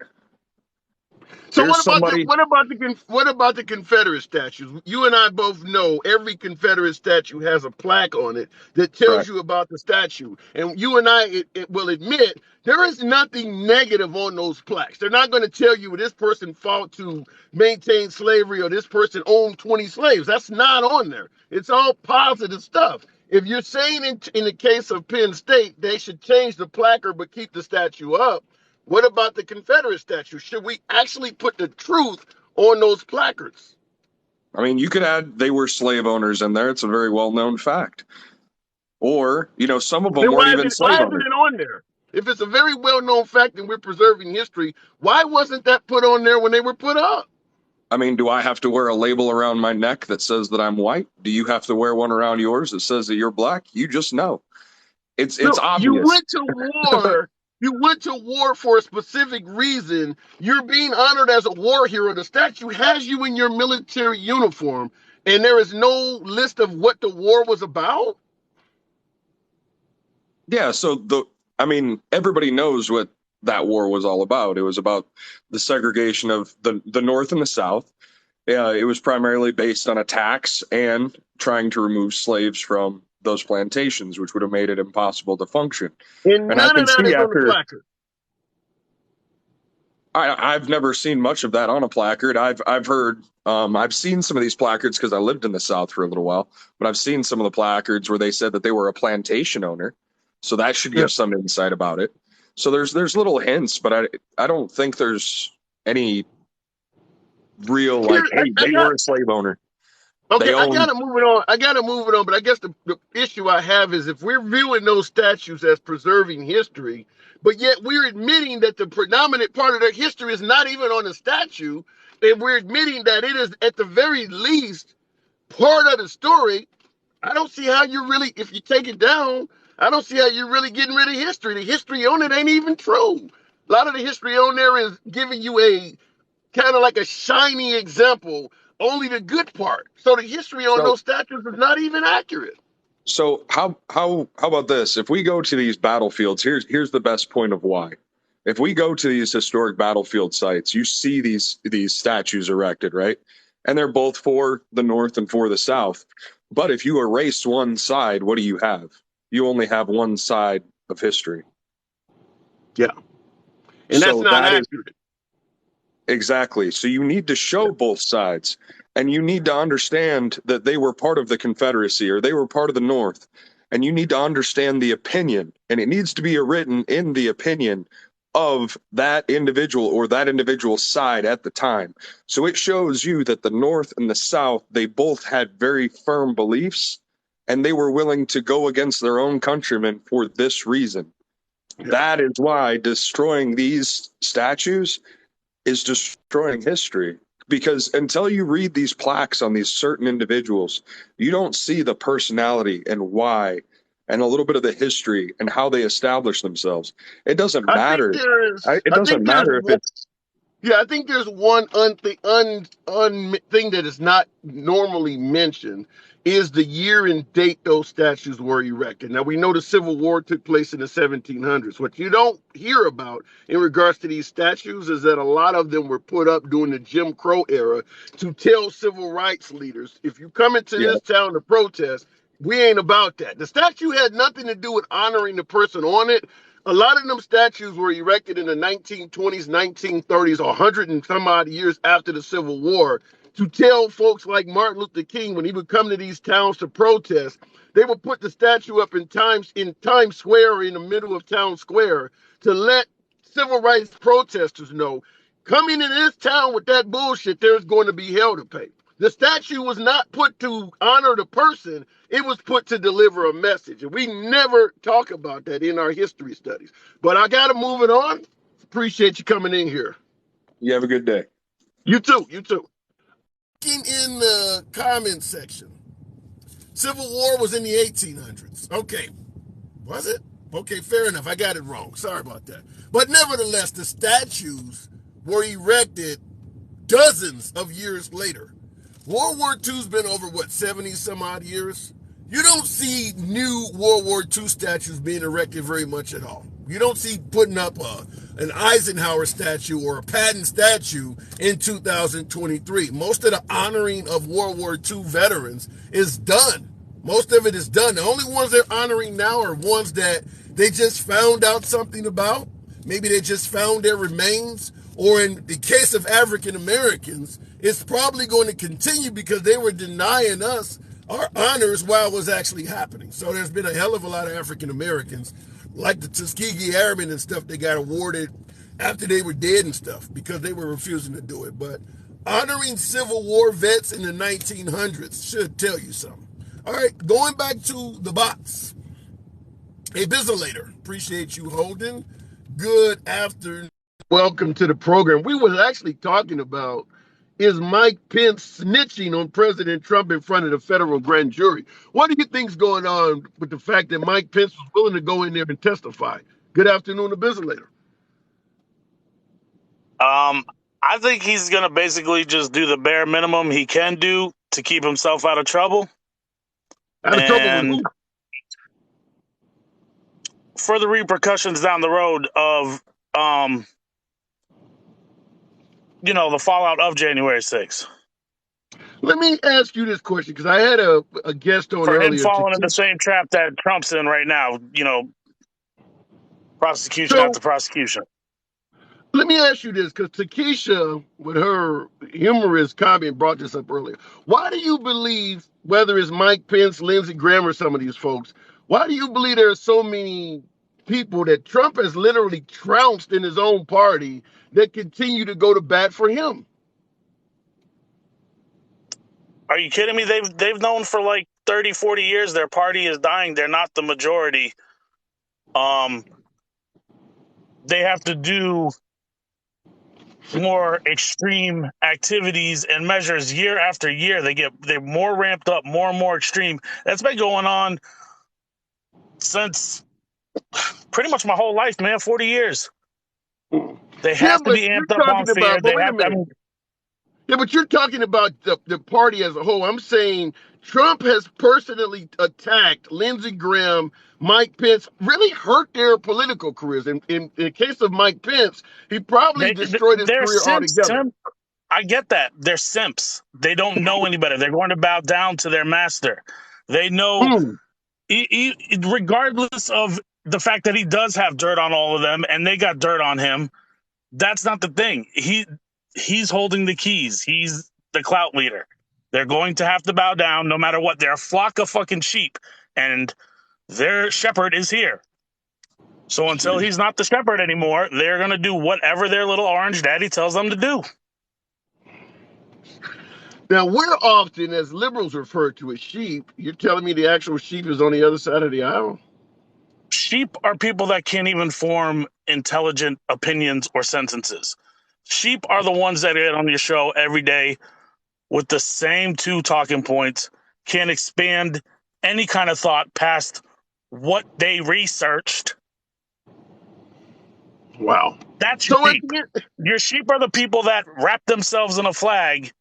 So Here's somebody. what about the Confederate statues? You and I both know every Confederate statue has a plaque on it that tells Correct. you about the statue. And you and I it will admit there is nothing negative on those plaques. They're not going to tell you this person fought to maintain slavery or this person owned 20 slaves. That's not on there. It's all positive stuff. If you're saying in the case of Penn State, they should change the placard but keep the statue up, what about the Confederate statue? Should we actually put the truth on those placards? I mean, you could add they were slave owners in there. It's a very well known fact. Or, some of them Then weren't why even isn't slave owners. it on there? If it's a very well-known fact and we're preserving history, why wasn't that put on there when they were put up? I mean, do I have to wear a label around my neck that says that I'm white? Do you have to wear one around yours that says that you're black? You just know. It's No, you obvious. went to war. You went to war for a specific reason. You're being honored as a war hero. The statue has you in your military uniform, and there is no list of what the war was about. Yeah, so everybody knows what that war was all about. It was about the segregation of the North and the South. It was primarily based on a tax and trying to remove slaves from those plantations, which would have made it impossible to function. And And I none can of that see is on the after placard. I've never seen much of that on a placard. I've heard I've seen some of these placards because I lived in the South for a little while, but I've seen some of the placards where they said that they were a plantation owner. So that should give some insight about it. So there's little hints, but I don't think there's any real Here, hey, they were a slave owner. Okay, I gotta move it on. But I guess the issue I have is if we're viewing those statues as preserving history, but yet we're admitting that the predominant part of their history is not even on the statue, and we're admitting that it is at the very least part of the story. I don't see how you're really, if you take it down, I don't see how you're really getting rid of history. The history on it ain't even true. A lot of the history on there is giving you a kind of like a shiny example, only the good part. So the history on those statues is not even accurate. So how about this? If we go to these battlefields, here's the best point of why. If we go to these historic battlefield sites, you see these statues erected, right? And they're both for the North and for the South. But if you erase one side, what do you have? You only have one side of history. Yeah. And that's not accurate. Exactly. So you need to show both sides, and you need to understand that they were part of the Confederacy or they were part of the North, and you need to understand the opinion, and it needs to be written in the opinion of that individual or that individual side at the time. So it shows you that the North and the South, they both had very firm beliefs, and they were willing to go against their own countrymen for this reason. Yeah. That is why destroying these statues is destroying history, because until you read these plaques on these certain individuals, you don't see the personality and why and a little bit of the history and how they establish themselves. It doesn't matter. It doesn't matter if it's. Yeah, I think there's one thing that is not normally mentioned is the year and date those statues were erected. Now, we know the Civil War took place in the 1700s. What you don't hear about in regards to these statues is that a lot of them were put up during the Jim Crow era to tell civil rights leaders, if you come into this town to protest, we ain't about that. The statue had nothing to do with honoring the person on it. A lot of them statues were erected in the 1920s, 1930s, 100 and some odd years after the Civil War to tell folks like Martin Luther King, when he would come to these towns to protest, they would put the statue up in Times Square or in the middle of town square to let civil rights protesters know, coming into this town with that bullshit, there's going to be hell to pay. The statue was not put to honor the person. It was put to deliver a message. And we never talk about that in our history studies. But I got to move it on. Appreciate you coming in here. You have a good day. You too. You too. In the comment section, Civil War was in the 1800s. Okay. Was it? Okay, fair enough. I got it wrong. Sorry about that. But nevertheless, the statues were erected dozens of years later. World War II's been over, 70 some odd years? You don't see new World War II statues being erected very much at all. You don't see putting up an Eisenhower statue or a Patton statue in 2023. Most of the honoring of World War II veterans is done. Most of it is done. The only ones they're honoring now are ones that they just found out something about. Maybe they just found their remains. Or in the case of African Americans, it's probably going to continue because they were denying us our honors while it was actually happening. So there's been a hell of a lot of African Americans, like the Tuskegee Airmen and stuff, they got awarded after they were dead and stuff because they were refusing to do it. But honoring Civil War vets in the 1900s should tell you something. All right, going back to the box. Hey, Bizzolator, appreciate you holding. Good afternoon. Welcome to the program. We was actually talking about, is Mike Pence snitching on President Trump in front of the federal grand jury? What do you think's going on with the fact that Mike Pence was willing to go in there and testify? Good afternoon, the Bizzolator. I think he's going to basically just do the bare minimum he can do to keep himself out of trouble. Out of trouble with who? For the repercussions down the road of, the fallout of January 6th. Let me ask you this question, because I had a guest on For him earlier. falling in the same trap that Trump's in right now, prosecution after prosecution. Let me ask you this, because Takesha, with her humorous comment, brought this up earlier. Why do you believe, whether it's Mike Pence, Lindsey Graham, or some of these folks, why do you believe there are so many people that Trump has literally trounced in his own party that continue to go to bat for him? Are you kidding me? They've known for like 30, 40 years their party is dying. They're not the majority. They have to do more extreme activities and measures year after year. They're more ramped up, more and more extreme. That's been going on since pretty much my whole life, man. 40 years. They have to be amped up on fear. Yeah, but you're talking about the party as a whole. I'm saying Trump has personally attacked Lindsey Graham, Mike Pence, really hurt their political careers. In the case of Mike Pence, he probably destroyed his career altogether. I get that. They're simps. They don't know any better. They're going to bow down to their master. They know, regardless of the fact that he does have dirt on all of them and they got dirt on him, that's not the thing. He's holding the keys. He's the clout leader. They're going to have to bow down no matter what. They're a flock of fucking sheep, and their shepherd is here. So until he's not the shepherd anymore, they're going to do whatever their little orange daddy tells them to do. Now, we're often, as liberals, referred to as sheep. You're telling me the actual sheep is on the other side of the aisle? Sheep are people that can't even form intelligent opinions or sentences. Sheep are the ones that get on your show every day with the same two talking points, can't expand any kind of thought past what they researched. Wow. That's your sheep. Your sheep are the people that wrap themselves in a flag,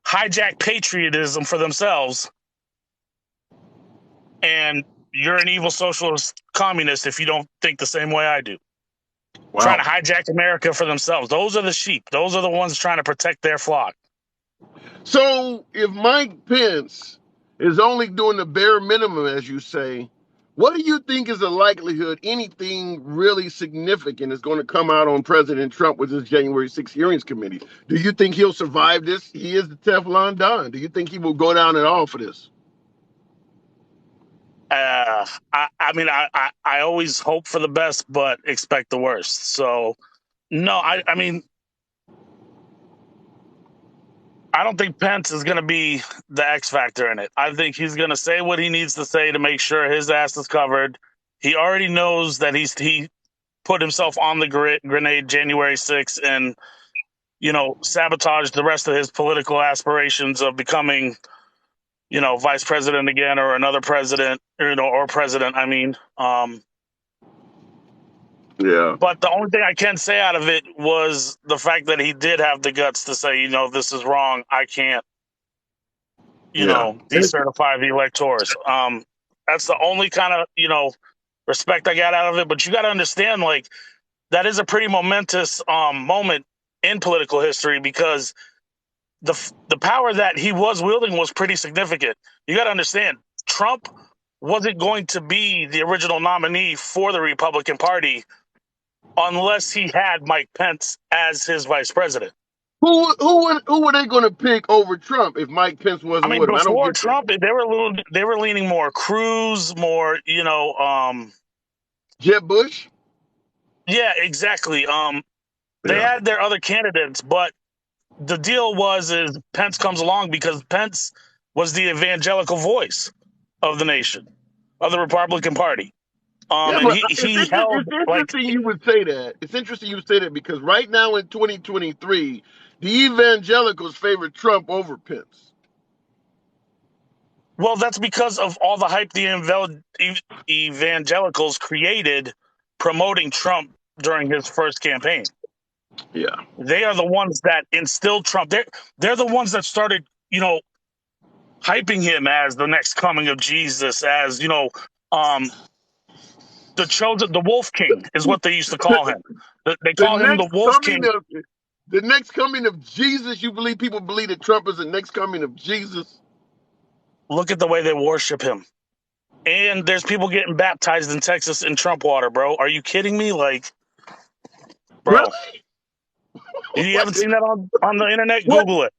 hijack patriotism for themselves, and you're an evil socialist communist if you don't think the same way I do. Wow. Trying to hijack America for themselves. Those are the sheep. Those are the ones trying to protect their flock. So if Mike Pence is only doing the bare minimum, as you say, what do you think is the likelihood anything really significant is going to come out on President Trump with his January 6th hearings committee? Do you think he'll survive this? He is the Teflon Don. Do you think he will go down at all for this? I always hope for the best, but expect the worst. So, no, I don't think Pence is going to be the X factor in it. I think he's going to say what he needs to say to make sure his ass is covered. He already knows that he put himself on the grenade January 6th and, sabotaged the rest of his political aspirations of becoming, vice president again or another president, or president, Yeah. But the only thing I can say out of it was the fact that he did have the guts to say, this is wrong. I can't, decertify the electors. That's the only kind of, respect I got out of it. But you got to understand, that is a pretty momentous moment in political history because the power that he was wielding was pretty significant. You got to understand, Trump wasn't going to be the original nominee for the Republican Party unless he had Mike Pence as his vice president. Who were they going to pick over Trump if Mike Pence wasn't with him? Before Trump, they were leaning more Cruz, more Jeb Bush. Yeah, exactly. They had their other candidates, but the deal is Pence comes along because Pence was the evangelical voice of the nation, of the Republican Party. Yeah, Um, but and he it's held like interesting you would say that. It's interesting you would say that because right now in 2023, the evangelicals favor Trump over Pence. Well, that's because of all the hype the evangelicals created promoting Trump during his first campaign. Yeah. They are the ones that instilled Trump. They're the ones that started, hyping him as the next coming of Jesus, as um, the chosen, the Wolf King is what they used to call him. They The call him the next Wolf coming King. of the next coming of Jesus. You believe people believe that Trump is the next coming of Jesus? Look at the way they worship him. And there's people getting baptized in Texas in Trump water, bro. Are you kidding me? Like, bro, Really? you what, haven't seen that on the internet? what Google it.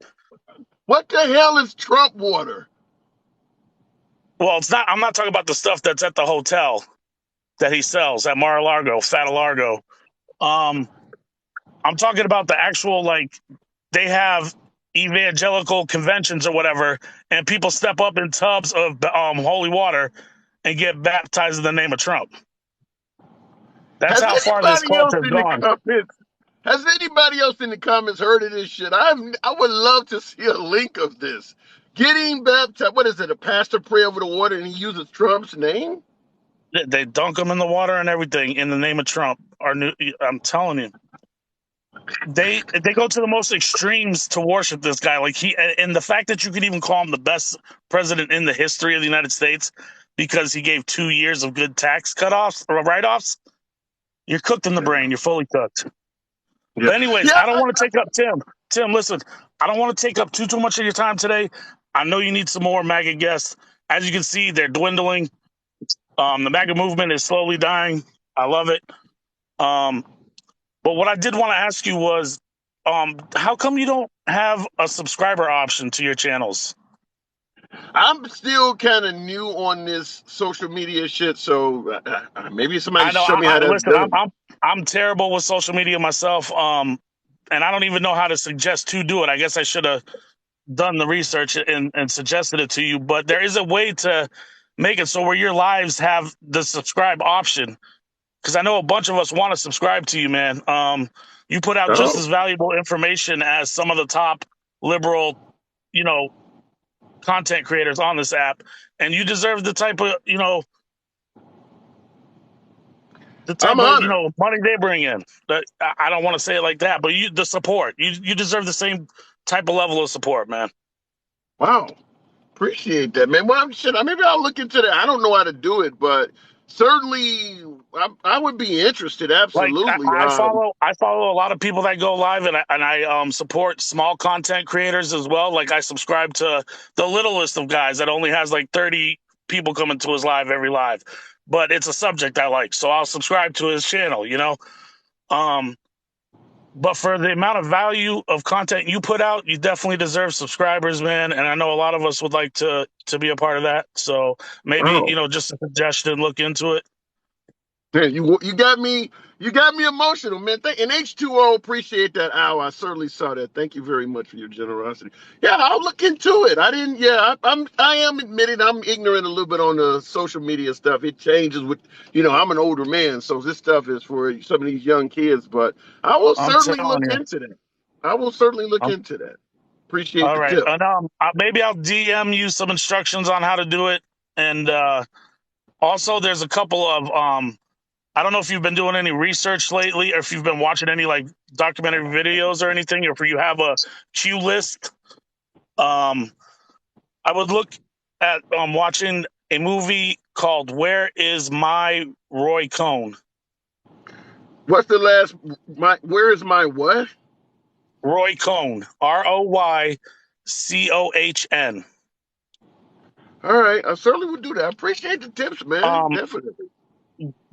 what the hell is Trump water? Well, it's not. I'm not talking about the stuff that's at the hotel that he sells at Mar-a-Lago, Fat-a-Largo. Um, I'm talking about the actual, like, they have evangelical conventions or whatever, and people step up in tubs of holy water and get baptized in the name of Trump. That's Has how far this anybody else culture has in the gone. comments? Has anybody else in the comments heard of this shit? I would love to see a link of this. Getting baptized. What is it? A pastor pray over the water and he uses Trump's name? They dunk them in the water and everything in the name of Trump. I'm telling you, they go to the most extremes to worship this guy. Like and the fact that you could even call him the best president in the history of the United States because he gave 2 years of good tax cutoffs or write-offs. You're cooked in the brain. You're fully cooked. Yeah. But anyways, Yeah. I don't want to take up Tim. Tim, listen, I don't want to take up too much of your time today. I know you need some more MAGA guests. As you can see, they're dwindling. The MAGA movement is slowly dying. I love it. But what I did want to ask you was, how come you don't have a subscriber option to your channels? I'm still kind of new on this social media shit, so maybe somebody I know. show me how that's Listen, done. I'm terrible with social media myself. And I don't even know how to suggest to do it. I guess I should have done the research and suggested it to you. But there is a way to make it so where your lives have the subscribe option. Because I know a bunch of us want to subscribe to you, man. You put out just Oh, as valuable information as some of the top liberal, you know, content creators on this app, and you deserve the type of, I'm honored. money they bring in. But I don't want to say it like that, but the support, you deserve the same type of level of support, man. Wow. Appreciate that, man. Well, shit, maybe I'll look into that. I don't know how to do it, but certainly I would be interested. Like Absolutely. I follow a lot of people that go live, and I support small content creators as well. Like I subscribe to the littlest of guys that only has like 30 people coming to his live every live, but it's a subject I like, so I'll subscribe to his channel. Um, but for the amount of value of content you put out, you definitely deserve subscribers, man. And I know a lot of us would like to be a part of that. So maybe Wow. just a suggestion, look into it. Man, you got me emotional, man. And H2O, appreciate that hour. I certainly saw that. Thank you very much for your generosity. Yeah, I'll look into it. I didn't. Yeah, I am admitting I'm ignorant a little bit on the social media stuff. It changes with, I'm an older man, so this stuff is for some of these young kids. But I will I'm certainly telling look you. into that. I will certainly look into that. Appreciate All the right. tip. And maybe I'll DM you some instructions on how to do it. And also, there's a couple of I don't know if you've been doing any research lately, or if you've been watching any like documentary videos or anything, or if you have a queue list. Um, I would look at watching a movie called "Where Is My Roy Cohn?" What's the last? Where is my what? Roy Cohn, ROYCOHN. All right, I certainly would do that. I appreciate the tips, man. Um, Definitely.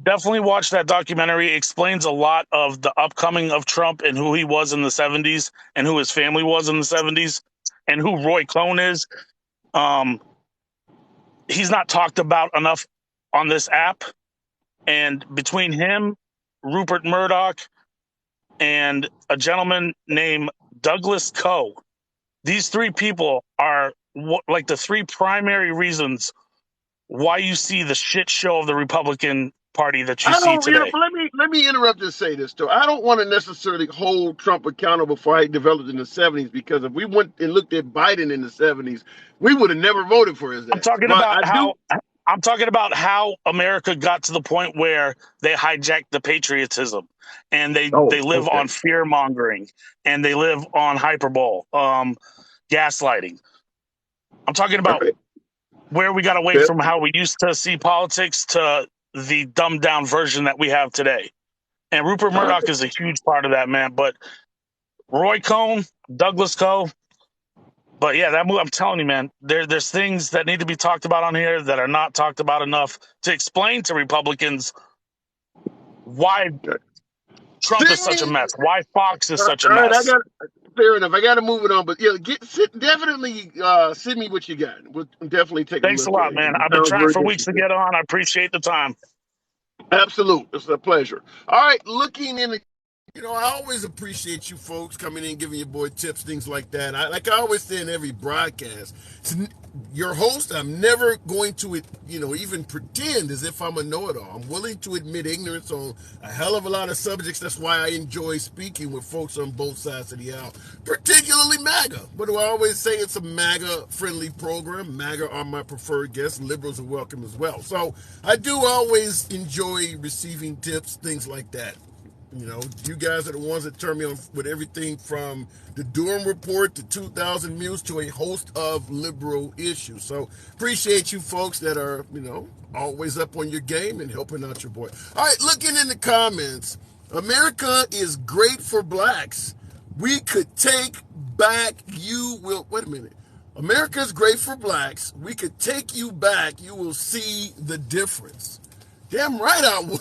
Definitely watch that documentary. It explains a lot of the upcoming of Trump and who he was in the 70s and who his family was in the 70s and who Roy Cohn is. Um, he's not talked about enough on this app. And between him, Rupert Murdoch, and a gentleman named Douglas Coe, these three people are like the three primary reasons why you see the shit show of the Republican party that you I see don't, today. but let me interrupt and say this too. I don't want to necessarily hold Trump accountable for how he developed in the '70s, because if we went and looked at Biden in the '70s, we would have never voted for his I'm ass. talking But about I do. how America got to the point where they hijacked the patriotism, and they Oh, live okay. on fear mongering, and they live on hyperbole, gaslighting. I'm talking All about right. where we got away Yeah. from how we used to see politics to the dumbed down version that we have today. And Rupert All right. Murdoch is a huge part of that, man. But Roy Cohn, Douglas Coe. But yeah, that move, I'm telling you, man, there's things that need to be talked about on here that are not talked about enough to explain to Republicans why Trump is such a Sydney. mess, why Fox is All such a right. I mess. got. Fair enough. I got to move it on, but yeah, definitely send me what you got. We'll definitely take a Thanks a look at lot, it. man. It I've been sounds trying very for weeks to interesting. get on. I appreciate the time. Absolute. It's a pleasure. All right, looking in the. I always appreciate you folks coming in, giving your boy tips, things like that. Like I always say in every broadcast, your host, I'm never going to, even pretend as if I'm a know-it-all. I'm willing to admit ignorance on a hell of a lot of subjects. That's why I enjoy speaking with folks on both sides of the aisle, particularly MAGA. What do I always say? It's a MAGA-friendly program. MAGA are my preferred guests. Liberals are welcome as well. So I do always enjoy receiving tips, things like that. You guys are the ones that turn me on with everything from the Durham Report to 2000 Mules to a host of liberal issues. So appreciate you folks that are, always up on your game and helping out your boy. All right, looking in the comments, America is great for blacks. We could take back wait a minute. America is great for blacks. We could take you back. You will see the difference. Damn right I would.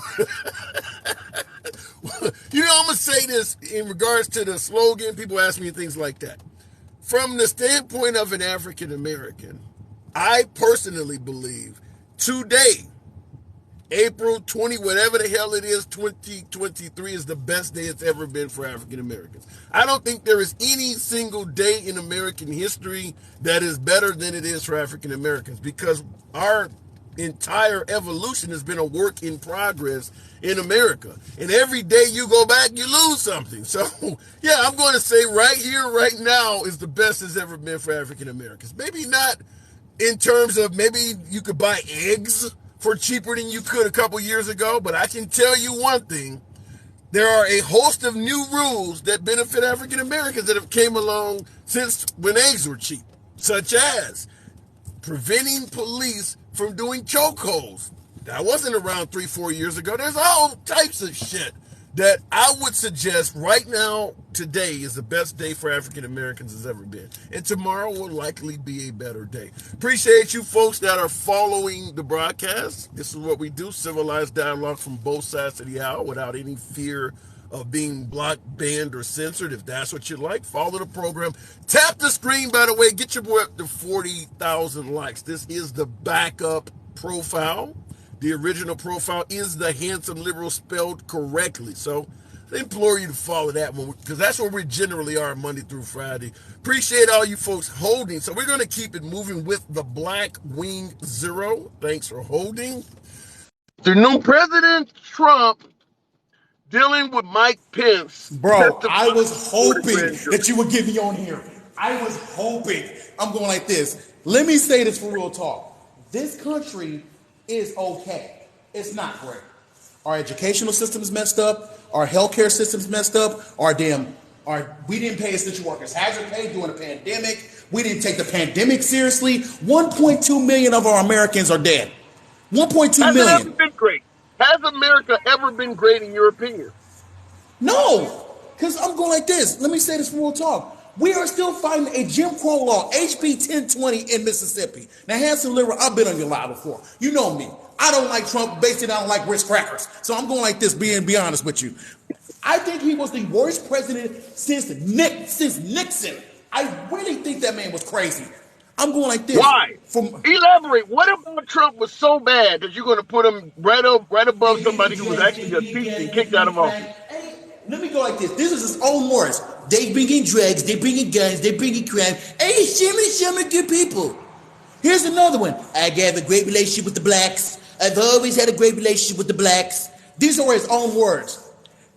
I'm going to say this in regards to the slogan. People ask me things like that. From the standpoint of an African American, I personally believe today, April 20, whatever the hell it is, 2023 is the best day it's ever been for African Americans. I don't think there is any single day in American history that is better than it is for African Americans, because our entire evolution has been a work in progress in America. And every day you go back, you lose something. So, yeah, I'm going to say right here, right now is the best it's ever been for African Americans. Maybe not in terms of maybe you could buy eggs for cheaper than you could a couple years ago, but I can tell you one thing. There are a host of new rules that benefit African Americans that have came along since when eggs were cheap, such as preventing police from doing chokeholds. That wasn't around 3-4 years ago. There's all types of shit that I would suggest right now, today is the best day for African Americans has ever been. And tomorrow will likely be a better day. Appreciate you folks that are following the broadcast. This is what we do, civilized dialogue from both sides of the aisle without any fear of being blocked, banned, or censored. If that's what you like, follow the program. Tap the screen, by the way. Get your boy up to 40,000 likes. This is the backup profile. The original profile is the handsome liberal spelled correctly. So I implore you to follow that one, because that's where we generally are Monday through Friday. Appreciate all you folks holding. So we're going to keep it moving with the Black Wing Zero. Thanks for holding. The new President Trump dealing with Mike Pence. Bro, I was hoping that you would get me on here. I was hoping. I'm going like this. Let me say this for real talk. This country is okay. It's not great. Our educational system is messed up. Our healthcare system is messed up. We didn't pay essential workers hazard pay during the pandemic. We didn't take the pandemic seriously. 1.2 million of our Americans are dead. 1.2 million. Has it ever been great? Has America ever been great in your opinion? No, because I'm going like this. Let me say this for real talk. We are still fighting a Jim Crow law, HB 1020 in Mississippi. Now, Hanson Liberal, I've been on your live before. You know me. I don't like Trump. Basically, I don't like Ritz crackers. So I'm going like this, be honest with you. I think he was the worst president since Nixon. I really think that man was crazy. I'm going like this. Why? Elaborate. What about Trump was so bad that you're going to put him right above somebody who was actually impeached and kicked out of office? Let me go like this. This is his own words. They bringing drugs, they bringing guns, they bringing crime. Hey, show me good people. Here's another one. I have a great relationship with the blacks. I've always had a great relationship with the blacks. These are his own words.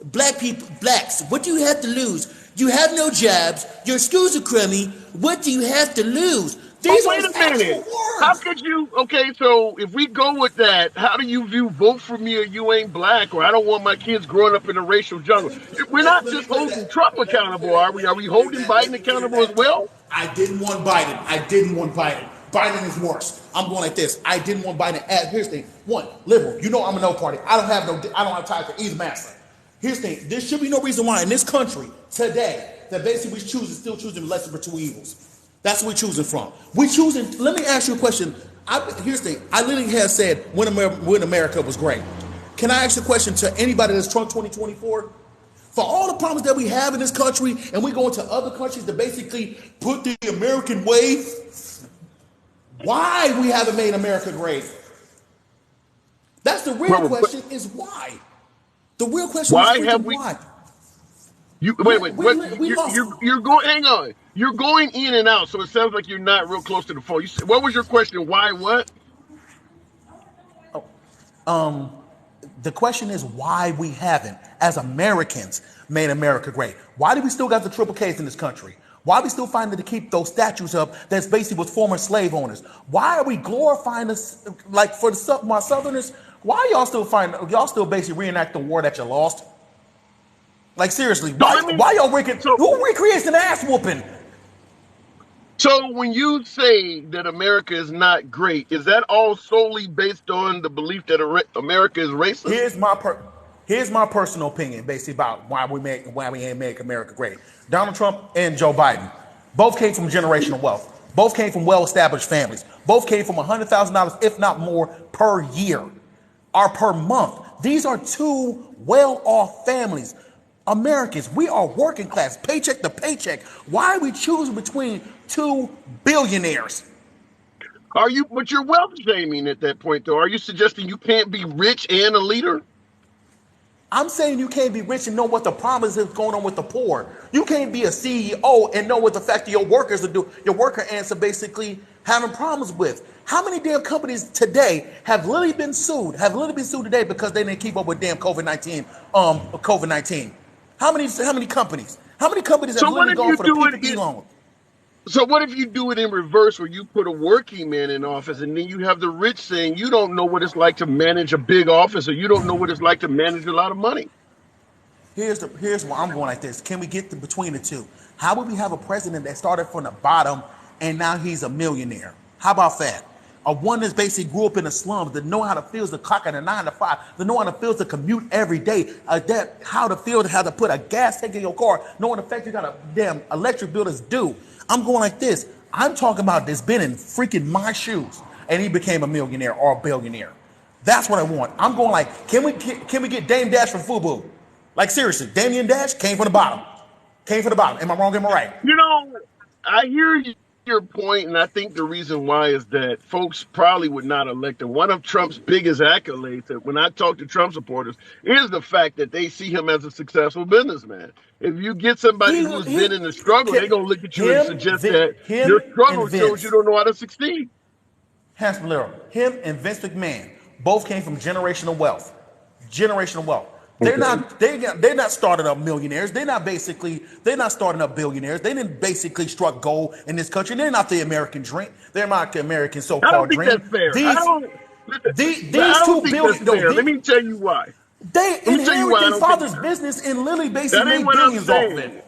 Black people, blacks, what do you have to lose? You have no jobs. Your schools are crummy. What do you have to lose? But These are wait his a actual minute. How words. could you? Okay, so if we go with that, how do you view vote for me or you ain't black or I don't want my kids growing up in a racial jungle? We're not Let me just clear holding that. Trump accountable, are we? Are we holding Biden Let me clear accountable as that. well? I didn't want Biden. I didn't want Biden. Biden is worse. I'm going like this. I didn't want Biden. Here's the thing. One, liberal. You know I'm a no party. I don't have ties to either master. Here's the thing. There should be no reason why in this country today that basically we still choosing the lesser of two evils. That's what we're choosing from. We're choosing. Let me ask you a question. Here's the thing. I literally have said when America was great. Can I ask a question to anybody that's Trump 2024? For all the problems that we have in this country, and we go into other countries to basically put the American way, why we haven't made America great? That's the real Well, question. Is why? The real question is why have freaking we? why. You We, wait, wait. we, What we lost. you're going? Hang on. You're going in and out, so it sounds like you're not real close to the phone. What was your question? Why? What? The question is why we haven't, as Americans, made America great. Why do we still got the triple Ks in this country? Why are we still finding to keep those statues up that's basically with former slave owners? Why are we glorifying this, like for my Southerners? Why y'all still basically reenact the war that you lost? Like seriously, No, I mean, why y'all so who recreates an ass whooping? so when you say that America is not great, is that all solely based on the belief that America is racist? Here's my here's my personal opinion, basically about why we ain't make America great. Donald Trump and Joe Biden both came from generational wealth. Both came from well-established families. Both came from $100,000, if not more, per year or per month. These are two well-off families. Americans, we are working class, paycheck to paycheck. Why are we choosing between two billionaires? Are you? But you're wealth shaming at that point, though. Are you suggesting you can't be rich and a leader? I'm saying you can't be rich and know what the problem is that's going on with the poor. You can't be a CEO and know what the fact that your workers are doing, your worker ants are basically having problems with. How many damn companies today have literally been sued today because they didn't keep up with damn COVID-19, COVID-19? How many companies? How many companies have So what literally if gone you for the do it? P2P loan? So what if you do it in reverse, where you put a working man in office, and then you have the rich saying you don't know what it's like to manage a big office, or you don't know what it's like to manage a lot of money? Here's where I'm going like this. Can we get between the two? How would we have a president that started from the bottom and now he's a millionaire? How about that? A one that's basically grew up in the slums, that know how to feel the clock at a 9 to 5, that know how to feel the commute every day, that how to feel how to put a gas tank in your car, knowing the fact you got a damn electric bill that's due. I'm going like this. I'm talking about this been in freaking my shoes, and he became a millionaire or a billionaire. That's what I want. I'm going like, can we get Dame Dash from FUBU? Like seriously, Damian Dash came from the bottom. Came from the bottom. Am I wrong? Am I right? You know, I hear your point, and I think the reason why is that folks probably would not elect him. One of Trump's biggest accolades, that when I talk to Trump supporters, is the fact that they see him as a successful businessman. If you get somebody who's been in the struggle, they're gonna look at you and suggest that your Him and struggle shows you Vince. don't know how to succeed. Hans Malero, him and Vince McMahon both came from generational wealth. Generational wealth. Okay. They're not starting up millionaires. They're not starting up billionaires. They didn't basically struck gold in this country. They're not the American dream. They're not the American I don't so-called think dream. that's fair. I These don't. Listen, these I don't two think that's billion no, fair. Let me tell you why. they Let me tell you inherit why I their don't think father's business and literally that basically ain't made what I'm billions off of it. saying.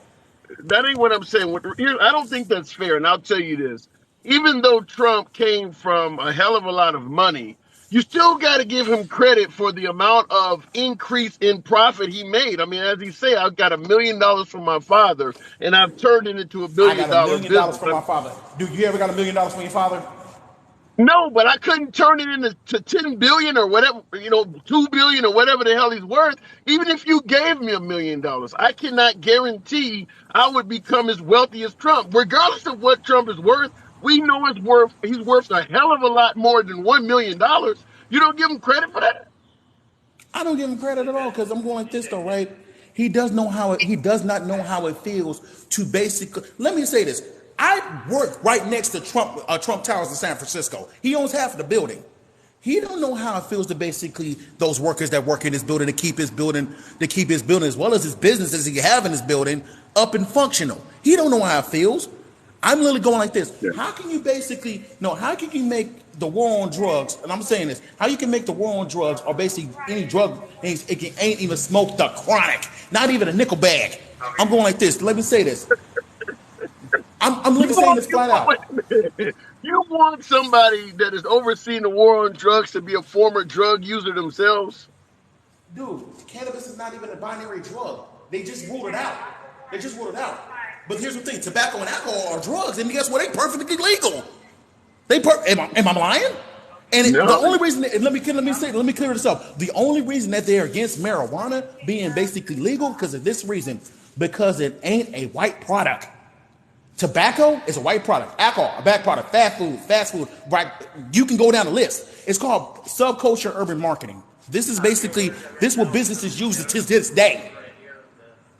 That ain't what I'm saying. I don't think that's fair, and I'll tell you this. Even though Trump came from a hell of a lot of money, you still got to give him credit for the amount of increase in profit he made. I mean, as he say, I've got $1 million from my father, and I've turned it into $1 I billion got $1 million business. from my father. Dude, you ever got $1 million from your father? No, but I couldn't turn it into 10 billion or whatever, 2 billion or whatever the hell he's worth. Even if you gave me $1 million, I cannot guarantee I would become as wealthy as Trump. Regardless of what Trump is worth, we know he's worth a hell of a lot more than $1 million. You don't give him credit for that? I don't give him credit at all because I'm going like this though, right? He does not know how it feels to basically. Let me say this: I work right next to Trump Towers in San Francisco. He owns half of the building. He don't know how it feels to basically those workers that work in his building to keep his building as well as his businesses he have in his building up and functional. He don't know how it feels. I'm literally going like this. Yeah. How can you basically no? How can you make the war on drugs? And I'm saying this. How you can make the war on drugs or basically any drug ain't even smoke the chronic, not even a nickel bag. I'm going like this. Let me say this. I'm literally saying this flat out. You want somebody that is overseeing the war on drugs to be a former drug user themselves? Dude, cannabis is not even a binary drug. They just ruled it out. But here's the thing: tobacco and alcohol are drugs, and guess what? They perfectly legal. Am I lying? And No. the only reason, let me clear this up. The only reason that they're against marijuana being basically legal because of this reason, because it ain't a white product. Tobacco is a white product. Alcohol, a black product. Fast food. Right? You can go down the list. It's called subculture urban marketing. This is what businesses use to this day.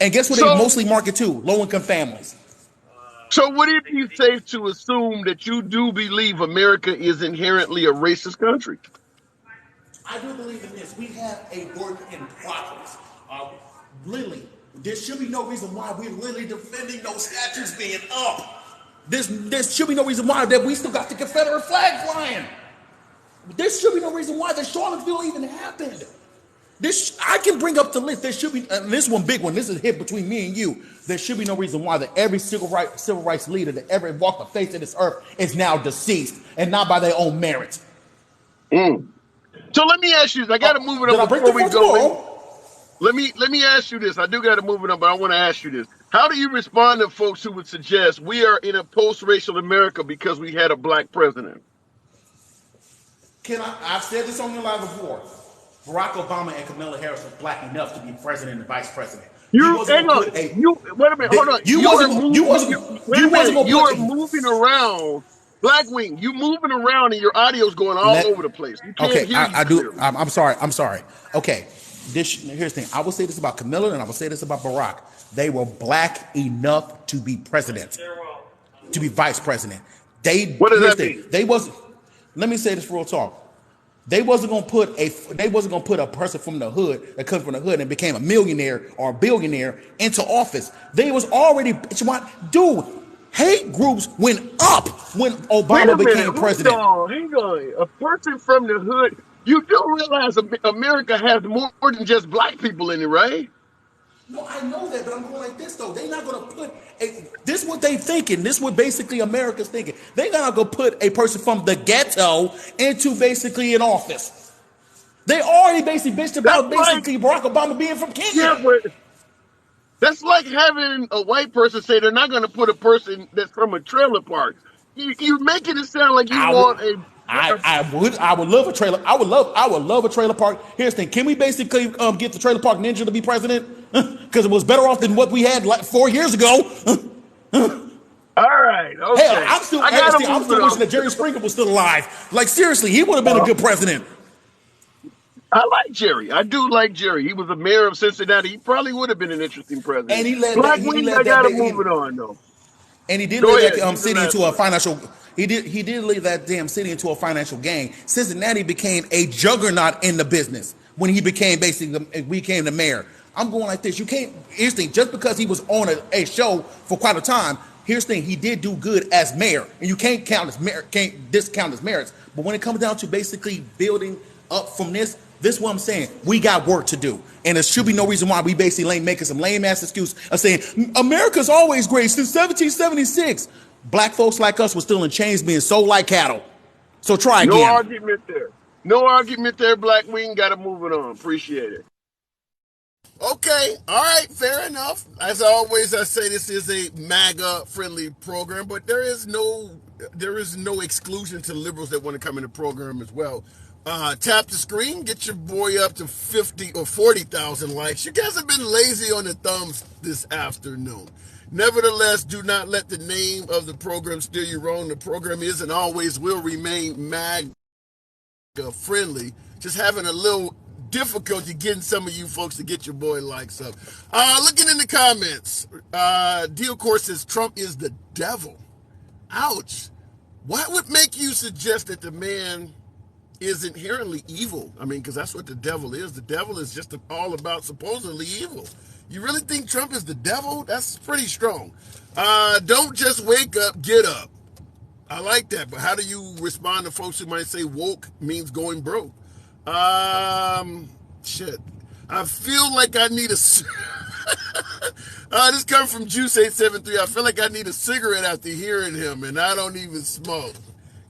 And guess what they mostly market to? Low-income families. So would it be safe to assume that you do believe America is inherently a racist country? I do believe in this. We have a work in progress. Literally, there should be no reason why we're literally defending those statues being up. There should be no reason why that we still got the Confederate flag flying. There should be no reason why the Charlottesville even happened. I can bring up the list. There should be, this one big one. This is hit between me and you. There should be no reason why that every civil rights leader that ever walked the face of this earth is now deceased and not by their own merit. So let me ask you this. I got to move it up before we go. Let me ask you this. I do got to move it up, but I want to ask you this. How do you respond to folks who would suggest we are in a post-racial America because we had a black president? I've said this on your live before. Barack Obama and Kamala Harris were black enough to be president and vice president. Wait a minute, hold on. You are moving around. Blackwing, you moving around and your audio's going all over the place. You can't hear I do. I'm sorry. Okay, here's the thing. I will say this about Kamala and I will say this about Barack. They were black enough to be president, to be vice president. What does that mean? They wasn't. Let me say this real talk. They wasn't gonna put a person from the hood that comes from the hood and became a millionaire or a billionaire into office. They was already hate groups went up when Obama became president. Hang on. A person from the hood. You do realize America has more than just black people in it, right? No, I know that, but I'm going like this though. They're not gonna put this is what they thinking. This is what basically America's thinking. They're not gonna put a person from the ghetto into basically an office. They already basically bitched about Barack Obama being from Kenya. Yeah, but that's like having a white person say they're not gonna put a person that's from a trailer park. You're making it sound like you want a. I would love a trailer. I would love a trailer park. Here's the thing: can we basically get the trailer park ninja to be president? Because it was better off than what we had like 4 years ago. All right. Okay. Hell, I'm still wishing that Jerry Springer was still alive. Like seriously, he would have been a good president. I like Jerry. I do like Jerry. He was the mayor of Cincinnati. He probably would have been an interesting president. And I gotta move it on though. And he did leave that city into a financial. He did leave that damn city into a financial gain. Cincinnati became a juggernaut in the business when he became the mayor. I'm going like this. You can't. Here's the thing. Just because he was on a show for quite a time. Here's the thing. He did do good as mayor, and you can't discount his merits. But when it comes down to basically building up from this is what I'm saying. We got work to do, and there should be no reason why we basically making some lame ass excuse of saying America's always great since 1776. Black folks like us were still in chains being sold like cattle. So try again. No argument there, Blackwing. Got to move it on. Appreciate it. Okay. All right. Fair enough. As always, I say this is a MAGA friendly program, but there is no exclusion to liberals that want to come in the program as well. Tap the screen, get your boy up to 50 or 40,000 likes. You guys have been lazy on the thumbs this afternoon. Nevertheless, do not let the name of the program steer you wrong. The program is and always will remain MAGA friendly. Just having a little difficulty getting some of you folks to get your boy likes up. Looking in the comments, Deal Course says Trump is the devil. Ouch. What would make you suggest that the man is inherently evil. I mean, because that's what the devil is. The devil is just all about supposedly evil. You really think Trump is the devil? That's pretty strong. Don't just wake up, get up. I like that, but how do you respond to folks who might say woke means going broke? Shit. I feel like I need a. This comes from Juice873. I feel like I need a cigarette after hearing him, and I don't even smoke.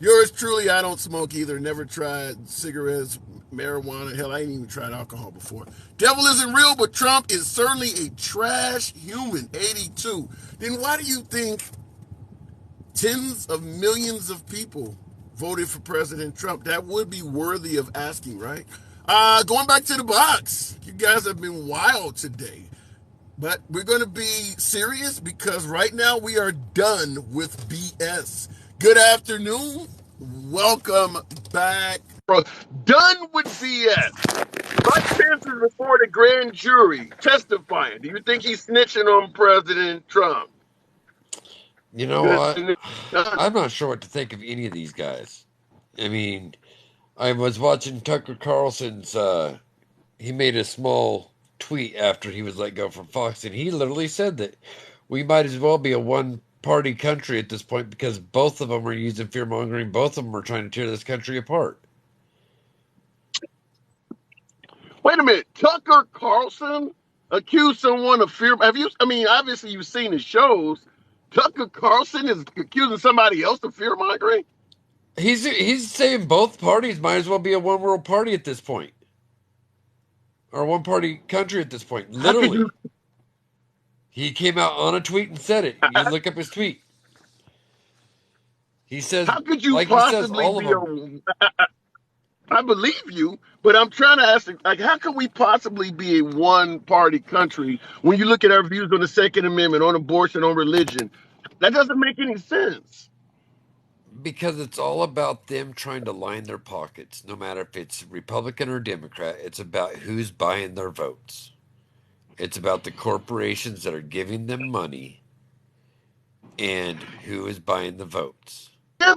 Yours truly, I don't smoke either. Never tried cigarettes, marijuana. Hell, I ain't even tried alcohol before. Devil isn't real, but Trump is certainly a trash human. 82. Then why do you think tens of millions of people voted for President Trump? That would be worthy of asking, right? Going back to the box. You guys have been wild today. But we're going to be serious because right now we are done with BS. Good afternoon. Welcome back. Done with BS. Mike Pence is before the grand jury testifying. Do you think he's snitching on President Trump? You know what? I'm not sure what to think of any of these guys. I mean, I was watching Tucker Carlson's, he made a small tweet after he was let go from Fox, and he literally said that we might as well be a one-party country at this point because both of them are using fear-mongering. Both of them are trying to tear this country apart. Wait a minute. Tucker Carlson accused someone of fear. Obviously you've seen his shows. Tucker Carlson is accusing somebody else of fear-mongering? He's saying both parties might as well be a one-world party at this point. Or a one-party country at this point. Literally. He came out on a tweet and said it. You look up his tweet. He says, how could you like possibly he says, all of them. I believe you, but I'm trying to ask, like, how can we possibly be a one-party country when you look at our views on the Second Amendment, on abortion, on religion? That doesn't make any sense. Because it's all about them trying to line their pockets, no matter if it's Republican or Democrat. It's about who's buying their votes. It's about the corporations that are giving them money and who is buying the votes. Yeah,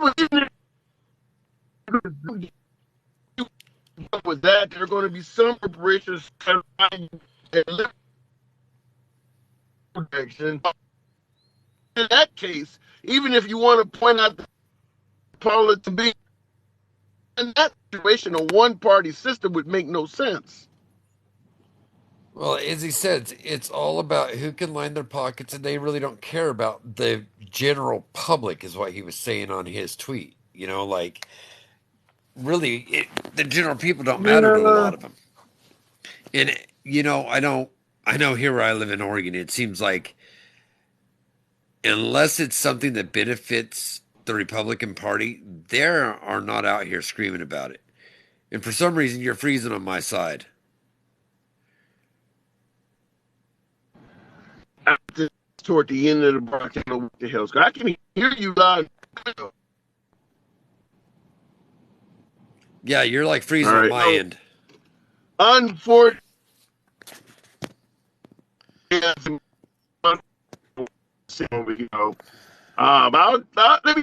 but with that, there are going to be some corporations protection. In that case, even if you want to point out the politics to be in that situation, a one-party system would make no sense. Well, as he said, it's all about who can line their pockets, and they really don't care about the general public, is what he was saying on his tweet. You know, like, really, the general people don't matter to a lot of them. And, you know, I know here where I live in Oregon, it seems like unless it's something that benefits the Republican Party, they are not out here screaming about it. And for some reason, you're freezing on my side. Toward the end of the broadcast, I don't know what the hell's going on. I can hear you loud. Yeah, you're like freezing on my end. Unfortunately, let me.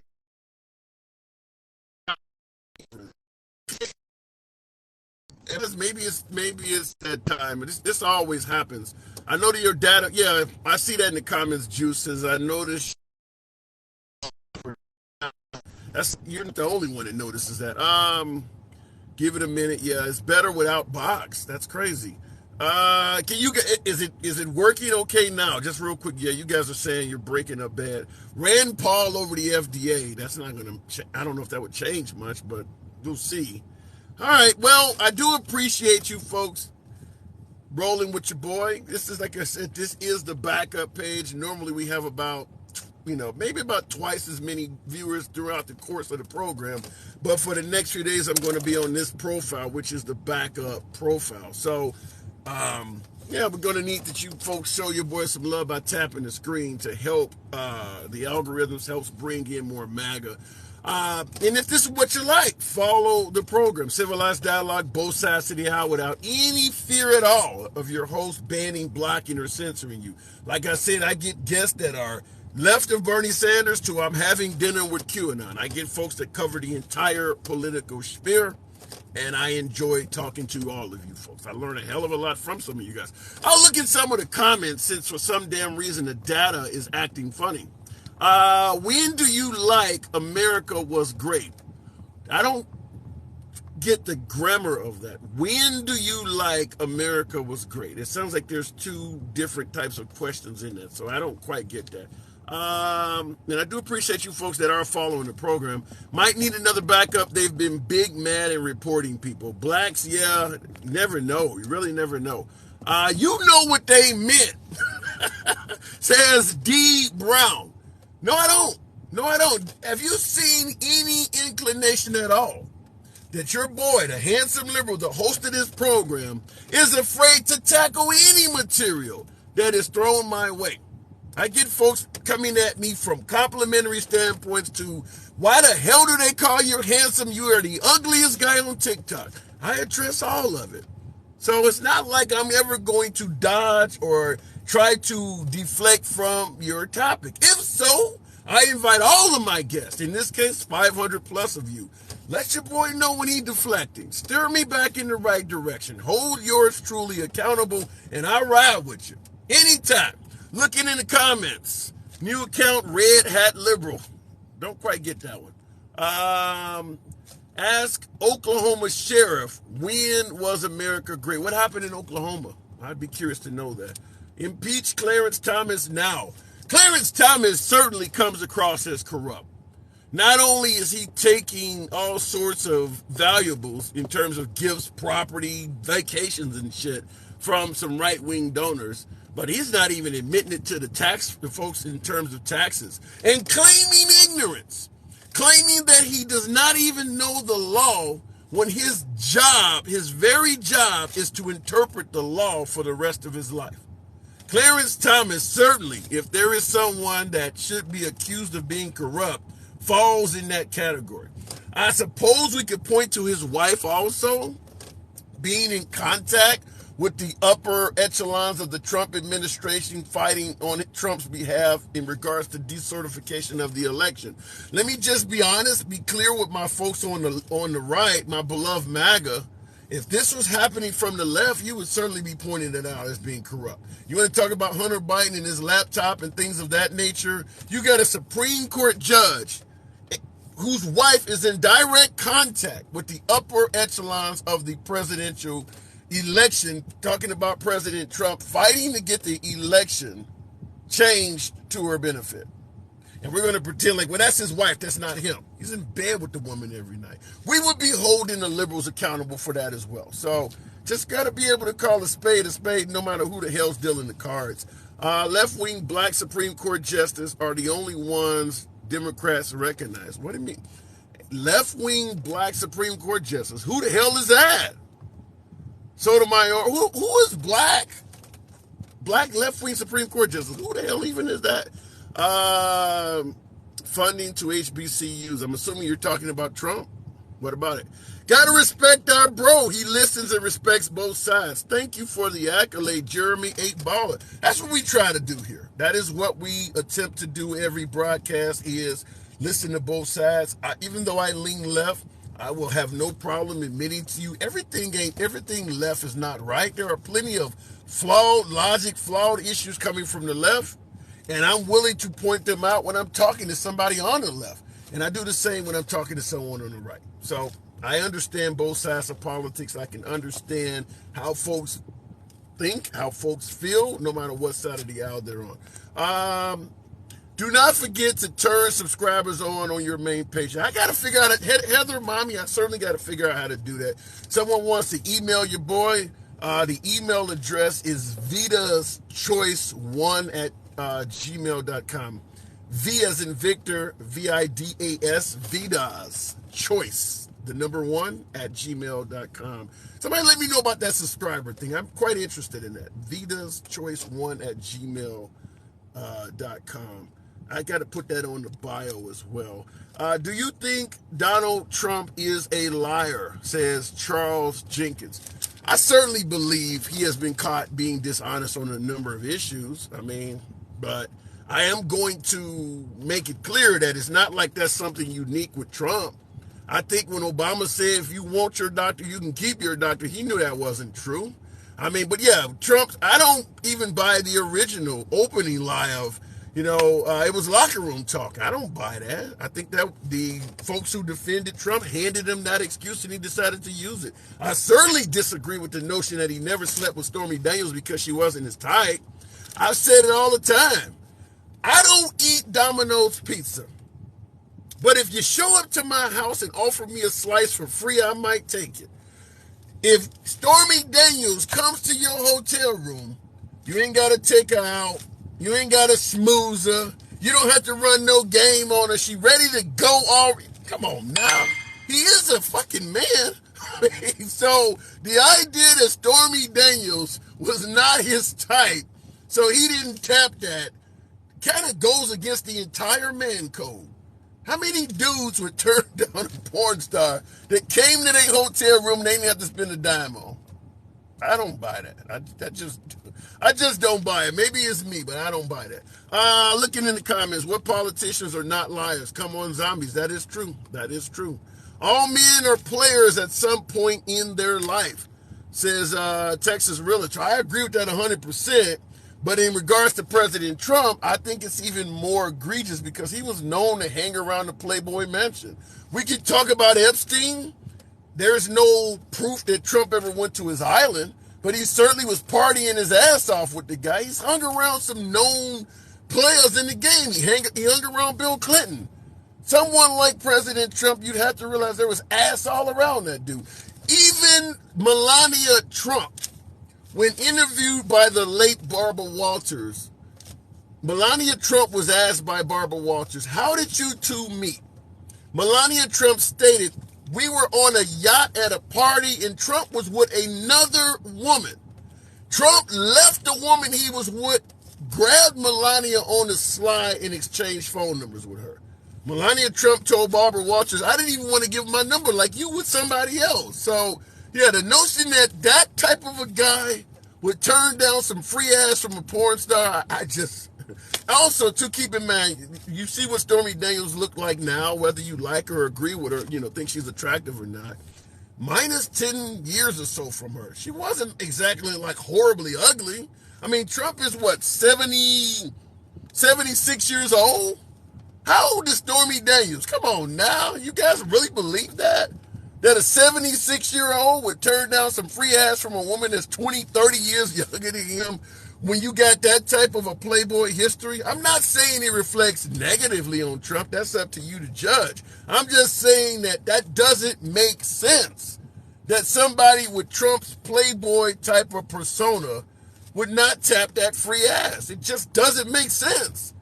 Maybe it's that time. This always happens. I know that your data. Yeah, I see that in the comments. Juice says I noticed. You're not the only one that notices that. Give it a minute. Yeah, it's better without box. That's crazy. Is it working okay now? Just real quick. Yeah, you guys are saying you're breaking up bad. Rand Paul over the FDA. That's not gonna. I don't know if that would change much, but we'll see. All right. Well, I do appreciate you folks rolling with your boy. This is, like I said, this is the backup page. Normally we have about, maybe about twice as many viewers throughout the course of the program. But for the next few days, I'm going to be on this profile, which is the backup profile. So, we're going to need that you folks show your boy some love by tapping the screen to help the algorithms, helps bring in more MAGA. And if this is what you like, follow the program. Civilized dialogue, both sides of the aisle, without any fear at all of your host banning, blocking, or censoring you. Like I said, I get guests that are left of Bernie Sanders to I'm having dinner with QAnon. I get folks that cover the entire political sphere. And I enjoy talking to all of you folks. I learned a hell of a lot from some of you guys. I'll look at some of the comments since for some damn reason the data is acting funny. When do you like America was great? I don't get the grammar of that. When do you like America was great? It sounds like there's two different types of questions in that, so I don't quite get that. And I do appreciate you folks that are following the program. Might need another backup. They've been big mad at reporting people. Blacks, yeah, never know. You really never know. You know what they meant, says D. Brown. No, I don't. No, I don't. Have you seen any inclination at all that your boy, the handsome liberal, the host of this program, is afraid to tackle any material that is thrown my way? I get folks coming at me from complimentary standpoints to, why the hell do they call you handsome? You are the ugliest guy on TikTok. I address all of it. So it's not like I'm ever going to dodge or try to deflect from your topic. If so, I invite all of my guests, in this case, 500 plus of you. Let your boy know when he's deflecting. Steer me back in the right direction. Hold yours truly accountable, and I ride with you. Anytime. Looking in the comments. New account, Red Hat Liberal. Don't quite get that one. Ask Oklahoma Sheriff, when was America great? What happened in Oklahoma? I'd be curious to know that. Impeach Clarence Thomas now. Clarence Thomas certainly comes across as corrupt. Not only is he taking all sorts of valuables in terms of gifts, property, vacations and shit from some right-wing donors, but he's not even admitting it to the folks in terms of taxes, and claiming ignorance, claiming that he does not even know the law when his job, his very job, is to interpret the law for the rest of his life. Clarence Thomas certainly, if there is someone that should be accused of being corrupt, falls in that category. I suppose we could point to his wife also being in contact with the upper echelons of the Trump administration, fighting on Trump's behalf in regards to decertification of the election. Let me just be honest, be clear with my folks on the right, my beloved MAGA. If this was happening from the left, you would certainly be pointing it out as being corrupt. You want to talk about Hunter Biden and his laptop and things of that nature? You got a Supreme Court judge whose wife is in direct contact with the upper echelons of the presidential election, talking about President Trump fighting to get the election changed to her benefit. And we're going to pretend like, well, that's his wife, that's not him. He's in bed with the woman every night. We would be holding the liberals accountable for that as well. So just got to be able to call a spade, no matter who the hell's dealing the cards. Left-wing black Supreme Court justices are the only ones Democrats recognize. What do you mean? Left-wing black Supreme Court justice. Who the hell is that? Sotomayor, who is black? Black left-wing Supreme Court justice. Who the hell even is that? Funding to HBCUs. I'm assuming you're talking about Trump. What about it? Gotta respect our bro. He listens and respects both sides. Thank you for the accolade, Jeremy 8Baller. That's what we try to do here. That is what we attempt to do every broadcast, is listen to both sides. Even though I lean left, I will have no problem admitting to you everything left is not right. There are plenty of flawed issues coming from the left, and I'm willing to point them out when I'm talking to somebody on the left. And I do the same when I'm talking to someone on the right. So I understand both sides of politics. I can understand how folks think, how folks feel, no matter what side of the aisle they're on. Do not forget to turn subscribers on your main page. I got to figure out, Heather, Mommy, I certainly got to figure out how to do that. Someone wants to email your boy. The email address is vidaschoice1@gmail.com. V as in Victor, VIDAS, Vidas Choice, the number 1@gmail.com. Somebody let me know about that subscriber thing. I'm quite interested in that. vidaschoice1@gmail.com. I got to put that on the bio as well. Do you think Donald Trump is a liar, says Charles Jenkins? I certainly believe he has been caught being dishonest on a number of issues. But I am going to make it clear that it's not like that's something unique with Trump. I think when Obama said, if you want your doctor, you can keep your doctor, he knew that wasn't true. I mean, but yeah, Trump, I don't even buy the original opening lie of, it was locker room talk. I don't buy that. I think that the folks who defended Trump handed him that excuse and he decided to use it. I certainly disagree with the notion that he never slept with Stormy Daniels because she wasn't his type. I've said it all the time. I don't eat Domino's pizza. But if you show up to my house and offer me a slice for free, I might take it. If Stormy Daniels comes to your hotel room, you ain't got to take her out. You ain't got to smooze her. You don't have to run no game on her. She ready to go already. Come on now. He is a fucking man. So the idea that Stormy Daniels was not his type, so he didn't tap that, kind of goes against the entire man code. How many dudes would turn down a porn star that came to their hotel room and they didn't have to spend a dime on? I don't buy that. I just don't buy it. Maybe it's me, but I don't buy that. Looking in the comments, what politicians are not liars? Come on, zombies. That is true. That is true. All men are players at some point in their life, says Texas Realtor. I agree with that 100%. But in regards to President Trump, I think it's even more egregious because he was known to hang around the Playboy Mansion. We could talk about Epstein. There's no proof that Trump ever went to his island, but he certainly was partying his ass off with the guy. He's hung around some known players in the game. He hung around Bill Clinton. Someone like President Trump, you'd have to realize there was ass all around that dude. Even Melania Trump, when interviewed by the late Barbara Walters, Melania Trump was asked by Barbara Walters, how did you two meet? Melania Trump stated, we were on a yacht at a party and Trump was with another woman. Trump left the woman he was with, grabbed Melania on the slide and exchanged phone numbers with her. Melania Trump told Barbara Walters, I didn't even want to give my number like you with somebody else. So, yeah, the notion that that type of a guy would turn down some free ass from a porn star, I just... Also, to keep in mind, you see what Stormy Daniels look like now, whether you like her or agree with her, think she's attractive or not. Minus 10 years or so from her. She wasn't exactly like horribly ugly. I mean, Trump is what, 76 years old? How old is Stormy Daniels? Come on now. You guys really believe that? That a 76-year-old would turn down some free ass from a woman that's 20, 30 years younger than him when you got that type of a Playboy history? I'm not saying it reflects negatively on Trump. That's up to you to judge. I'm just saying that that doesn't make sense. That somebody with Trump's Playboy type of persona would not tap that free ass. It just doesn't make sense.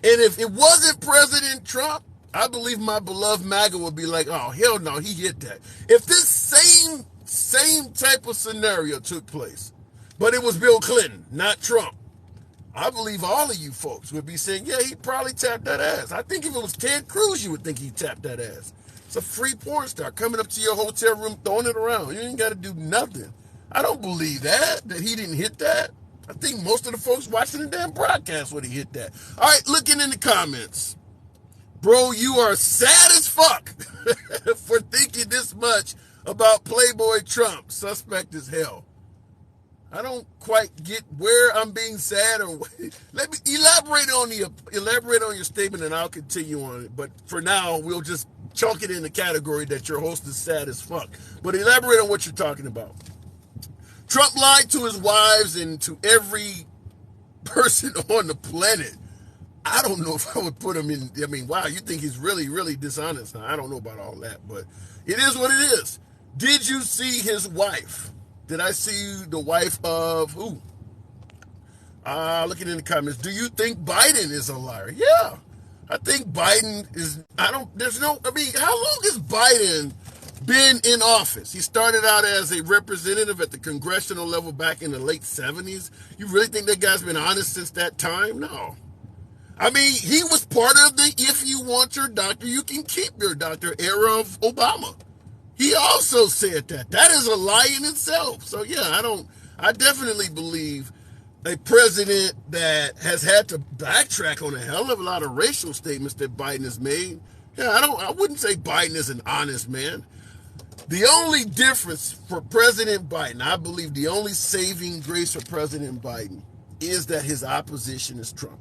And if it wasn't President Trump, I believe my beloved MAGA would be like, oh, hell no, he hit that. If this same type of scenario took place, but it was Bill Clinton, not Trump, I believe all of you folks would be saying, yeah, he probably tapped that ass. I think if it was Ted Cruz, you would think he tapped that ass. It's a free porn star coming up to your hotel room, throwing it around. You ain't got to do nothing. I don't believe that he didn't hit that. I think most of the folks watching the damn broadcast would have hit that. All right, looking in the comments. Bro, you are sad as fuck for thinking this much about Playboy Trump. Suspect as hell. I don't quite get where I'm being sad or let me elaborate on your statement and I'll continue on it. But for now, we'll just chalk it in the category that your host is sad as fuck. But elaborate on what you're talking about. Trump lied to his wives and to every person on the planet. I don't know if I would put him in. I mean, wow, you think he's really, really dishonest. Now, I don't know about all that, but it is what it is. Did you see his wife? Did I see the wife of who? Looking in the comments. Do you think Biden is a liar? Yeah. I think Biden is, how long has Biden been in office? He started out as a representative at the congressional level back in the late 70s. You really think that guy's been honest since that time? No. I mean, he was part of the if you want your doctor, you can keep your doctor era of Obama. He also said that. That is a lie in itself. So, yeah, I definitely believe a president that has had to backtrack on a hell of a lot of racial statements that Biden has made Yeah, I wouldn't say Biden is an honest man. The only difference for President Biden, I believe the only saving grace for President Biden is that his opposition is Trump.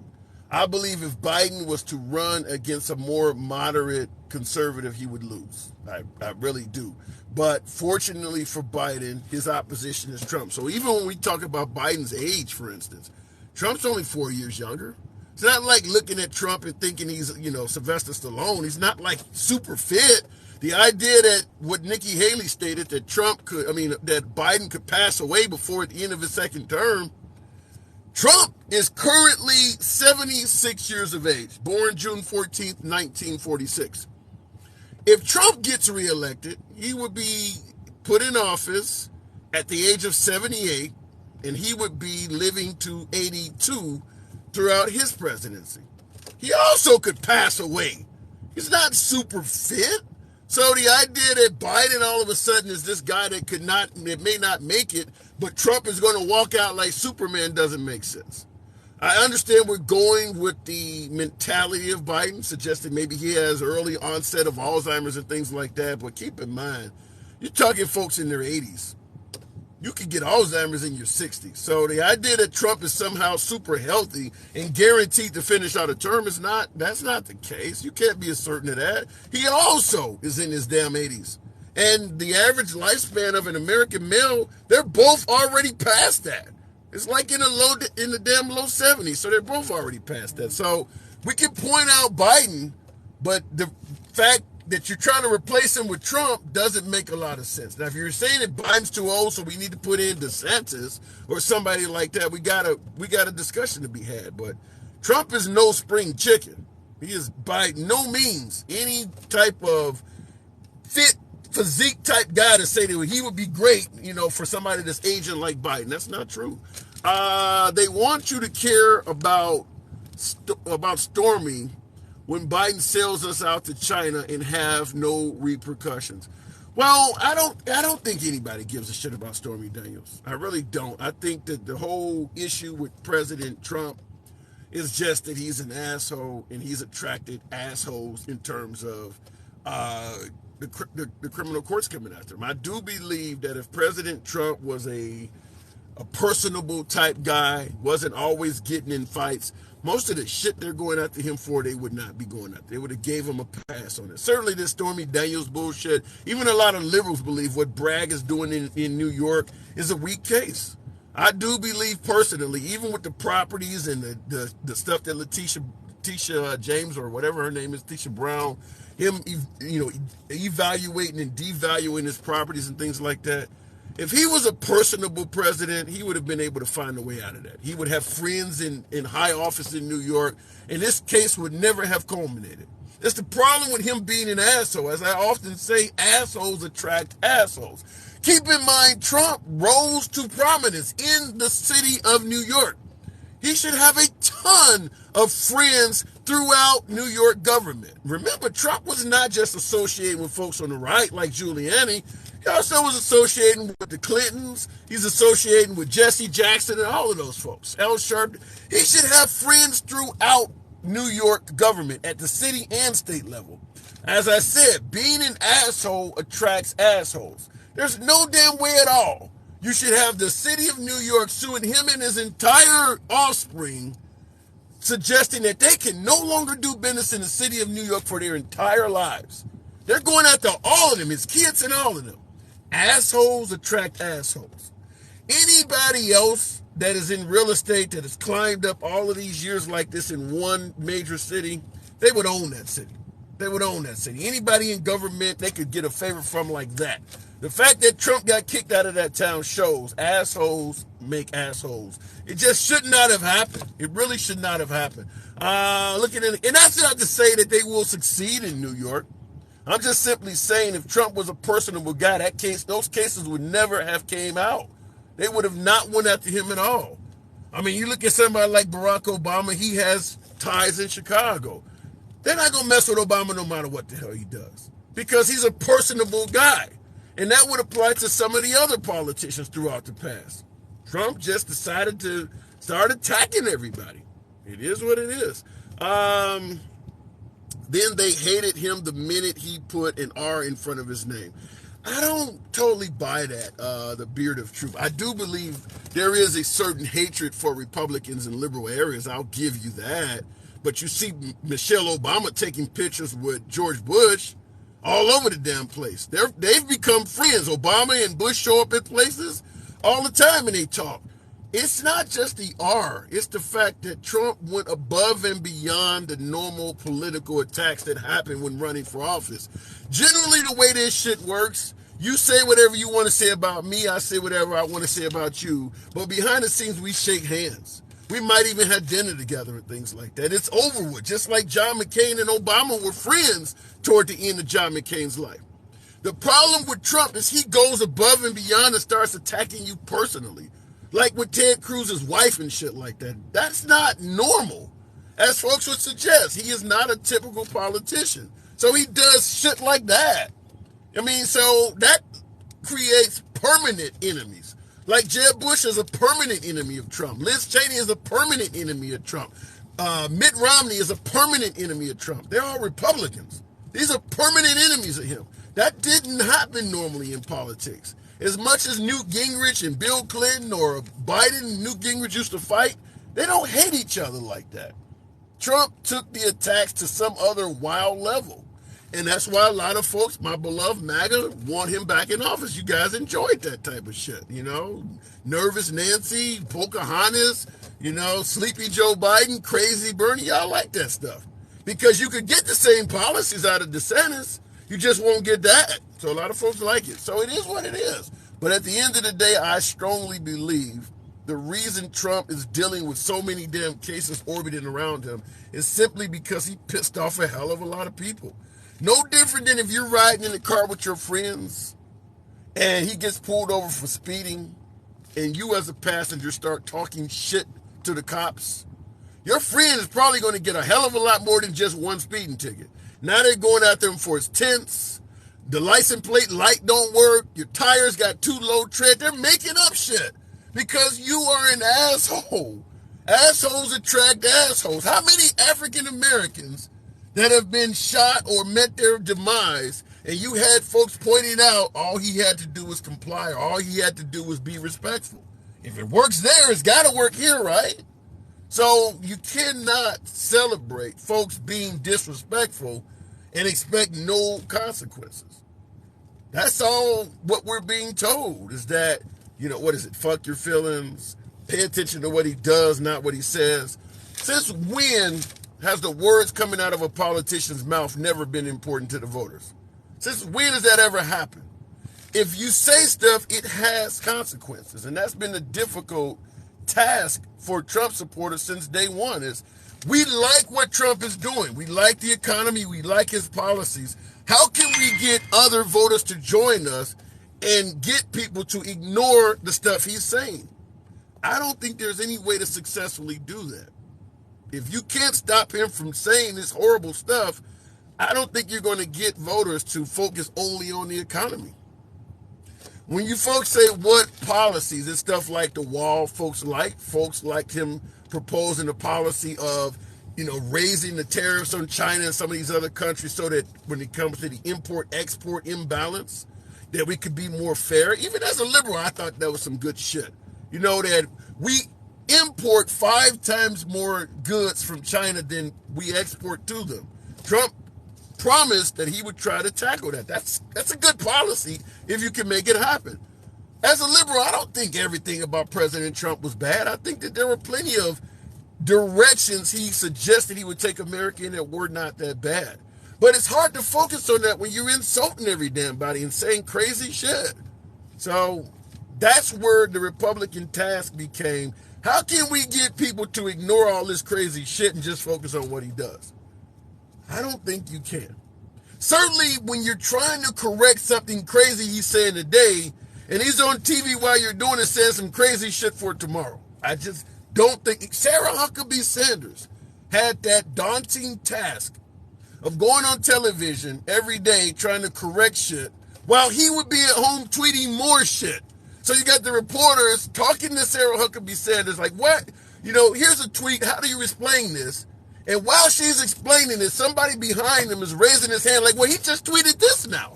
I believe if Biden was to run against a more moderate conservative, he would lose. I really do. But fortunately for Biden, his opposition is Trump. So even when we talk about Biden's age, for instance, Trump's only 4 years younger. It's not like looking at Trump and thinking he's, Sylvester Stallone. He's not like super fit. The idea that what Nikki Haley stated that that Biden could pass away before the end of his second term. Trump is currently 76 years of age, born June 14th, 1946. If Trump gets reelected, he would be put in office at the age of 78, and he would be living to 82 throughout his presidency. He also could pass away. He's not super fit. So the idea that Biden all of a sudden is this guy that may not make it, but Trump is going to walk out like Superman doesn't make sense. I understand we're going with the mentality of Biden, suggesting maybe he has early onset of Alzheimer's and things like that, but keep in mind, you're talking folks in their 80s. You could get Alzheimer's in your 60s. So the idea that Trump is somehow super healthy and guaranteed to finish out a term that's not the case. You can't be as certain of that. He also is in his damn 80s. And the average lifespan of an American male, they're both already past that. It's like in the damn low 70s. So they're both already past that. So we can point out Biden, but the fact that you're trying to replace him with Trump doesn't make a lot of sense. Now, if you're saying that Biden's too old, so we need to put in DeSantis or somebody like that, we got a discussion to be had. But Trump is no spring chicken. He is by no means any type of fit physique type guy to say that he would be great, for somebody that's aging like Biden. That's not true. They want you to care about Stormy when Biden sells us out to China and have no repercussions. Well, I don't think anybody gives a shit about Stormy Daniels. I really don't. I think that the whole issue with President Trump is just that he's an asshole and he's attracted assholes in terms of the criminal courts coming after him. I do believe that if President Trump was a personable type guy, wasn't always getting in fights, most of the shit they're going after him for, they would not be going after. They would have gave him a pass on it. Certainly this Stormy Daniels bullshit, even a lot of liberals believe what Bragg is doing in New York is a weak case. I do believe personally, even with the properties and the stuff that Letitia James or whatever her name is, Tisha Brown, him evaluating and devaluing his properties and things like that. If he was a personable president, he would have been able to find a way out of that. He would have friends in high office in New York, and this case would never have culminated. That's the problem with him being an asshole. As I often say, assholes attract assholes. Keep in mind, Trump rose to prominence in the city of New York. He should have a ton of friends throughout New York government. Remember, Trump was not just associated with folks on the right like Giuliani. He also was associating with the Clintons. He's associating with Jesse Jackson and all of those folks. Al Sharpton. He should have friends throughout New York government at the city and state level. As I said, being an asshole attracts assholes. There's no damn way at all you should have the city of New York suing him and his entire offspring, suggesting that they can no longer do business in the city of New York for their entire lives. They're going after all of them, his kids and all of them. Assholes attract assholes. Anybody else that is in real estate that has climbed up all of these years like this in one major city, they would own that city. They would own that city. Anybody in government they could get a favor from like that. The fact that Trump got kicked out of that town shows assholes make assholes. It just should not have happened. It really should not have happened. Looking at it, and that's not to say that they will succeed in New York. I'm just simply saying if Trump was a personable guy, those cases would never have came out. They would have not went after him at all. I mean, you look at somebody like Barack Obama, he has ties in Chicago. They're not going to mess with Obama no matter what the hell he does because he's a personable guy. And that would apply to some of the other politicians throughout the past. Trump just decided to start attacking everybody. It is what it is. Then they hated him the minute he put an R in front of his name. I don't totally buy that, the beard of truth. I do believe there is a certain hatred for Republicans in liberal areas. I'll give you that. But you see Michelle Obama taking pictures with George Bush all over the damn place. They've become friends. Obama and Bush show up at places all the time and they talk. It's not just the R. It's the fact that Trump went above and beyond the normal political attacks that happen when running for office. Generally, the way this shit works, you say whatever you want to say about me, I say whatever I want to say about you. But behind the scenes, we shake hands. We might even have dinner together and things like that. It's over with. Just like John McCain and Obama were friends toward the end of John McCain's life. The problem with Trump is he goes above and beyond and starts attacking you personally. Like with Ted Cruz's wife and shit like that. That's not normal. As folks would suggest, he is not a typical politician. So he does shit like that. I mean, so that creates permanent enemies. Like Jeb Bush is a permanent enemy of Trump. Liz Cheney is a permanent enemy of Trump. Mitt Romney is a permanent enemy of Trump. They're all Republicans. These are permanent enemies of him. That didn't happen normally in politics. As much as Newt Gingrich and Bill Clinton or Biden and Newt Gingrich used to fight, they don't hate each other like that. Trump took the attacks to some other wild level. And that's why a lot of folks, my beloved MAGA, want him back in office. You guys enjoyed that type of shit, you know? Nervous Nancy, Pocahontas, you know, Sleepy Joe Biden, Crazy Bernie. Y'all like that stuff. Because you could get the same policies out of DeSantis. You just won't get that. So a lot of folks like it. So it is what it is. But at the end of the day, I strongly believe the reason Trump is dealing with so many damn cases orbiting around him is simply because he pissed off a hell of a lot of people. No different than if you're riding in the car with your friends and he gets pulled over for speeding and you as a passenger start talking shit to the cops. Your friend is probably going to get a hell of a lot more than just one speeding ticket. Now they're going after him for his tints. The license plate light don't work. Your tires got too low tread. They're making up shit because you are an asshole. Assholes attract assholes. How many African Americans that have been shot or met their demise, and you had folks pointing out all he had to do was comply, or all he had to do was be respectful? If it works there, it's got to work here, right? So you cannot celebrate folks being disrespectful and expect no consequences. That's all what we're being told is that, you know, what is it? Fuck your feelings. Pay attention to what he does, not what he says. Since when has the words coming out of a politician's mouth never been important to the voters? Since when has that ever happened? If you say stuff, it has consequences. And that's been a difficult task for Trump supporters since day one is we like what Trump is doing. We like the economy. We like his policies. How can we get other voters to join us and get people to ignore the stuff he's saying? I don't think there's any way to successfully do that. If you can't stop him from saying this horrible stuff, I don't think you're going to get voters to focus only on the economy. When you folks say what policies and stuff like the wall folks like him proposing a policy of, you know, raising the tariffs on China and some of these other countries so that when it comes to the import-export imbalance, that we could be more fair. Even as a liberal, I thought that was some good shit. You know, that we import 5 times more goods from China than we export to them. Trump promised that he would try to tackle that. That's a good policy if you can make it happen. As a liberal, I don't think everything about President Trump was bad. I think that there were plenty of directions he suggested he would take America in that were not that bad. But it's hard to focus on that when you're insulting every damn body and saying crazy shit. So that's where the Republican task became, how can we get people to ignore all this crazy shit and just focus on what he does? I don't think you can. Certainly when you're trying to correct something crazy he's saying today, and he's on TV while you're doing it saying some crazy shit for tomorrow. I just don't think. Sarah Huckabee Sanders had that daunting task of going on television every day trying to correct shit while he would be at home tweeting more shit. So you got the reporters talking to Sarah Huckabee Sanders like, what? You know, here's a tweet. How do you explain this? And while she's explaining it, somebody behind him is raising his hand like, well, he just tweeted this now.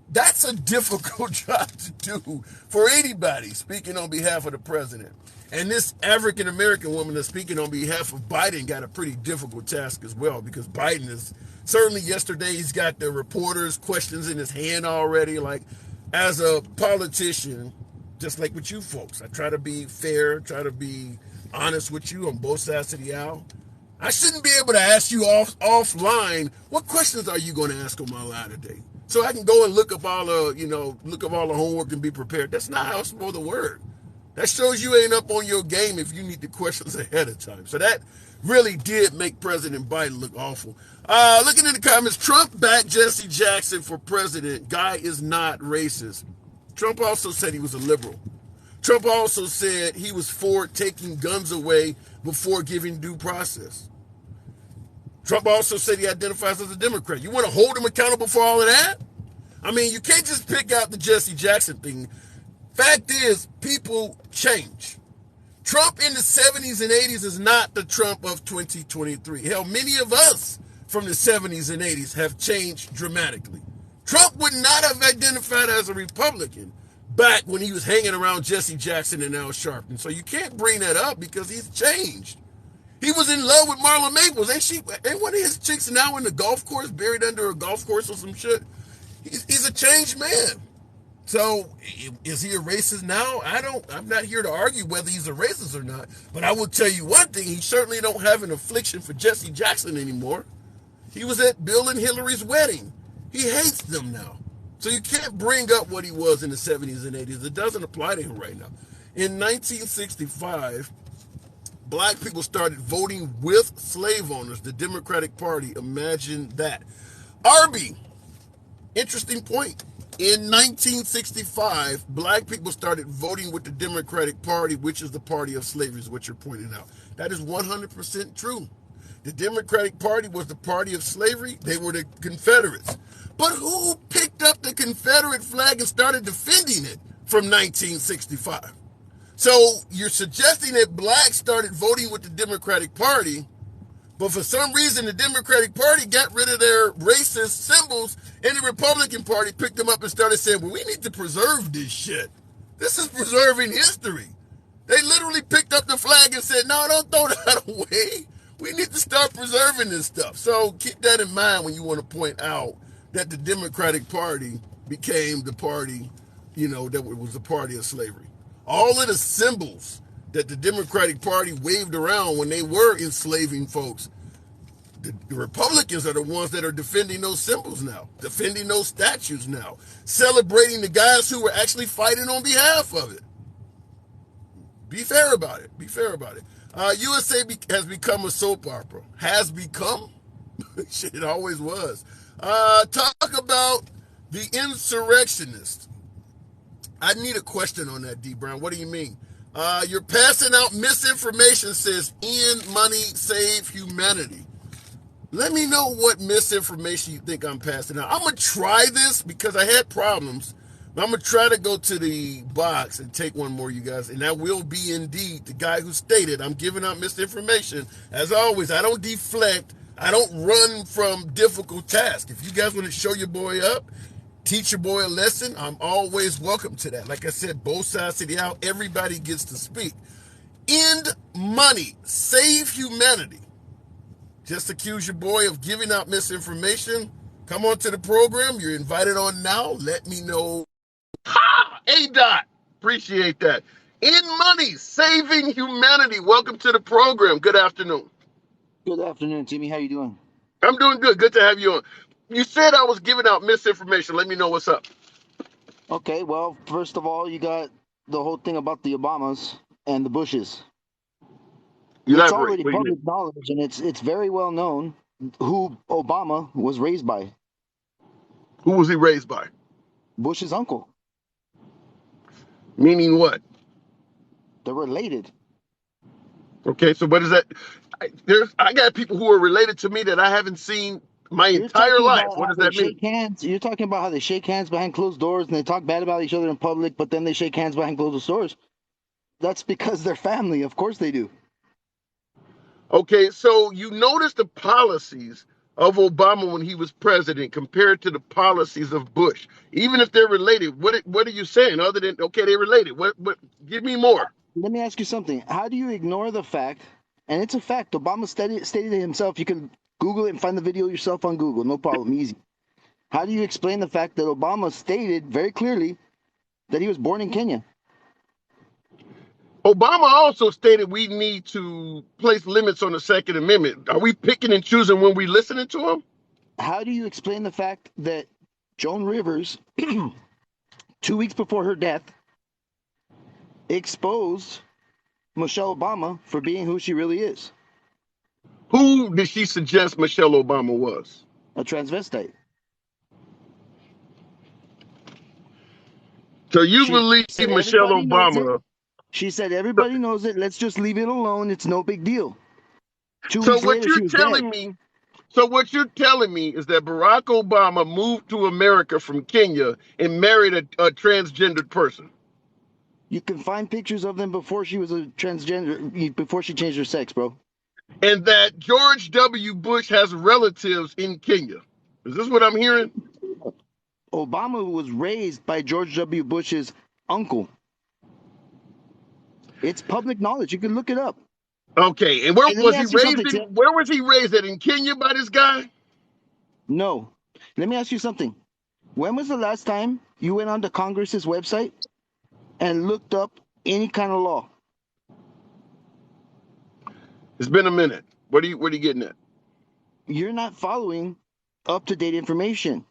That's a difficult job to do for anybody speaking on behalf of the president. And this African-American woman that's speaking on behalf of Biden got a pretty difficult task as well, because Biden is certainly yesterday, he's got the reporters' questions in his hand already. Like, as a politician, just like with you folks, I try to be fair, try to be honest with you on both sides of the aisle. I shouldn't be able to ask you offline, what questions are you going to ask on my line today? So I can go and look up all the homework and be prepared. That's not how it's supposed to work. That shows you ain't up on your game if you need the questions ahead of time. So that really did make President Biden look awful. Looking in the comments, Trump backed Jesse Jackson for president. Guy is not racist. Trump also said he was a liberal. Trump also said he was for taking guns away before giving due process. Trump also said he identifies as a Democrat. You want to hold him accountable for all of that? I mean, you can't just pick out the Jesse Jackson thing. Fact is, people change. Trump in the 70s and 80s is not the Trump of 2023. Hell, many of us from the 70s and 80s have changed dramatically. Trump would not have identified as a Republican back when he was hanging around Jesse Jackson and Al Sharpton. So you can't bring that up because he's changed. He was in love with Marla Maples. Ain't one of his chicks now in the golf course, buried under a golf course or some shit? He's a changed man. So is he a racist now? I'm not here to argue whether he's a racist or not, but I will tell you one thing, he certainly don't have an affliction for Jesse Jackson anymore. He was at Bill and Hillary's wedding. He hates them now. So you can't bring up what he was in the 70s and 80s. It doesn't apply to him right now. In 1965, black people started voting with slave owners, the Democratic Party. Imagine that. Arby, interesting point. In 1965, black people started voting with the Democratic Party, which is the party of slavery, is what you're pointing out. That is 100% true. The Democratic Party was the party of slavery. They were the Confederates. But who picked up the Confederate flag and started defending it from 1965? So you're suggesting that blacks started voting with the Democratic Party, but for some reason the Democratic Party got rid of their racist symbols and the Republican Party picked them up and started saying, well, we need to preserve this shit. This is preserving history. They literally picked up the flag and said, no, don't throw that away. We need to start preserving this stuff. So keep that in mind when you want to point out that the Democratic Party became the party, that was the party of slavery. All of the symbols that the Democratic Party waved around when they were enslaving folks, the Republicans are the ones that are defending those symbols now, defending those statues now, celebrating the guys who were actually fighting on behalf of it. Be fair about it. Be fair about it. USA has become a soap opera. Has become? Shit, it always was. Talk about the insurrectionists. I need a question on that, D. Brown. What do you mean? You're passing out misinformation, says end money, save humanity. Let me know what misinformation you think I'm passing out. I'm going to try this because I had problems. But I'm going to try to go to the box and take one more, you guys. And that will be indeed the guy who stated I'm giving out misinformation. As always, I don't deflect. I don't run from difficult tasks. If you guys want to show your boy up, teach your boy a lesson, I'm always welcome to that. Like I said, both sides of the aisle, everybody gets to speak. End money, save humanity. Just accuse your boy of giving out misinformation. Come on to the program. You're invited on now. Let me know. Ha! A-Dot. Appreciate that. End money, saving humanity. Welcome to the program. Good afternoon. Good afternoon, Jimmy. How you doing? I'm doing good. Good to have you on. You said I was giving out misinformation. Let me know what's up. Okay, well, first of all, you got the whole thing about the Obamas and the Bushes. It's already public knowledge, and it's very well known who Obama was raised by. Who was he raised by? Bush's uncle. Meaning what? They're related. Okay, so what is that? I got people who are related to me that I haven't seen my entire life. What does that mean? You're talking about how they shake hands behind closed doors and they talk bad about each other in public, but then they shake hands behind closed doors. That's because they're family. Of course they do. Okay, so you notice the policies of Obama when he was president compared to the policies of Bush, even if they're related. What are you saying other than okay, they're related? What? Give me more. Let me ask you something. How do you ignore the fact, and it's a fact, Obama stated it himself. You can Google it and find the video yourself on Google. No problem. Easy. How do you explain the fact that Obama stated very clearly that he was born in Kenya? Obama also stated we need to place limits on the Second Amendment. Are we picking and choosing when we listening to him? How do you explain the fact that Joan Rivers, 2 weeks before her death, exposed Michelle Obama for being who she really is? Who did she suggest Michelle Obama was? A transvestite. So you She believe said Michelle everybody knows it. Obama? She said everybody knows it. Let's just leave it alone. It's no big deal. 2 So weeks what later, she you're was telling dead. me? So what you're telling me is that Barack Obama moved to America from Kenya and married a transgendered person. You can find pictures of them before she was a transgender, before she changed her sex, bro. And that George W. Bush has relatives in Kenya. Is this what I'm hearing? Obama was raised by George W. Bush's uncle. It's public knowledge. You can look it up. Okay, and where And let me was he ask you raised something, in? Tim. Where was he raised at? In Kenya by this guy? No. Let me ask you something. When was the last time you went onto Congress's website and looked up any kind of law? It's been a minute. What are you getting at? You're not following up-to-date information.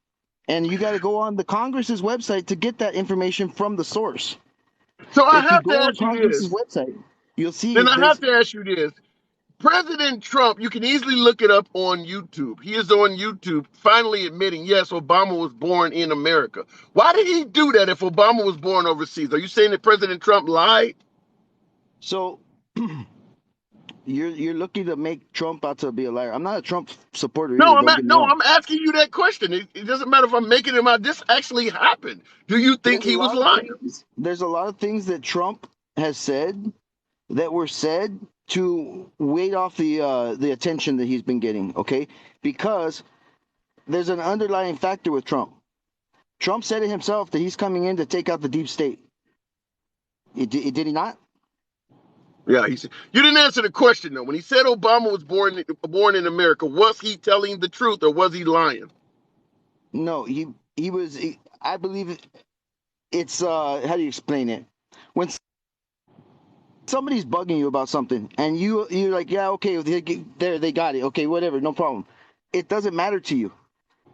And you got to go on the Congress's website to get that information from the source. So I If you have to go on ask you Congress's this. website, you'll see Then I there's have to ask you this. President Trump, you can easily look it up on YouTube. He is on YouTube finally admitting, yes, Obama was born in America. Why did he do that if Obama was born overseas? Are you saying that President Trump lied? so you're looking to make Trump out to be a liar. I'm not a Trump supporter either. Don't get me wrong. I'm asking you that question. It doesn't matter if I'm making him out. This actually happened. Do you think There's a he was lot of lying? things. There's a lot of things that Trump has said that were said to weight off the attention that he's been getting. Okay, because there's an underlying factor with Trump. Trump said it himself that he's coming in to take out the deep state. Did he not? Yeah, he said. You didn't answer the question though. When he said Obama was born in America, was he telling the truth or was he lying? No, he was. I believe it's how do you explain it? When somebody's bugging you about something and you're like, yeah, okay, they got it, okay, whatever, no problem. It doesn't matter to you.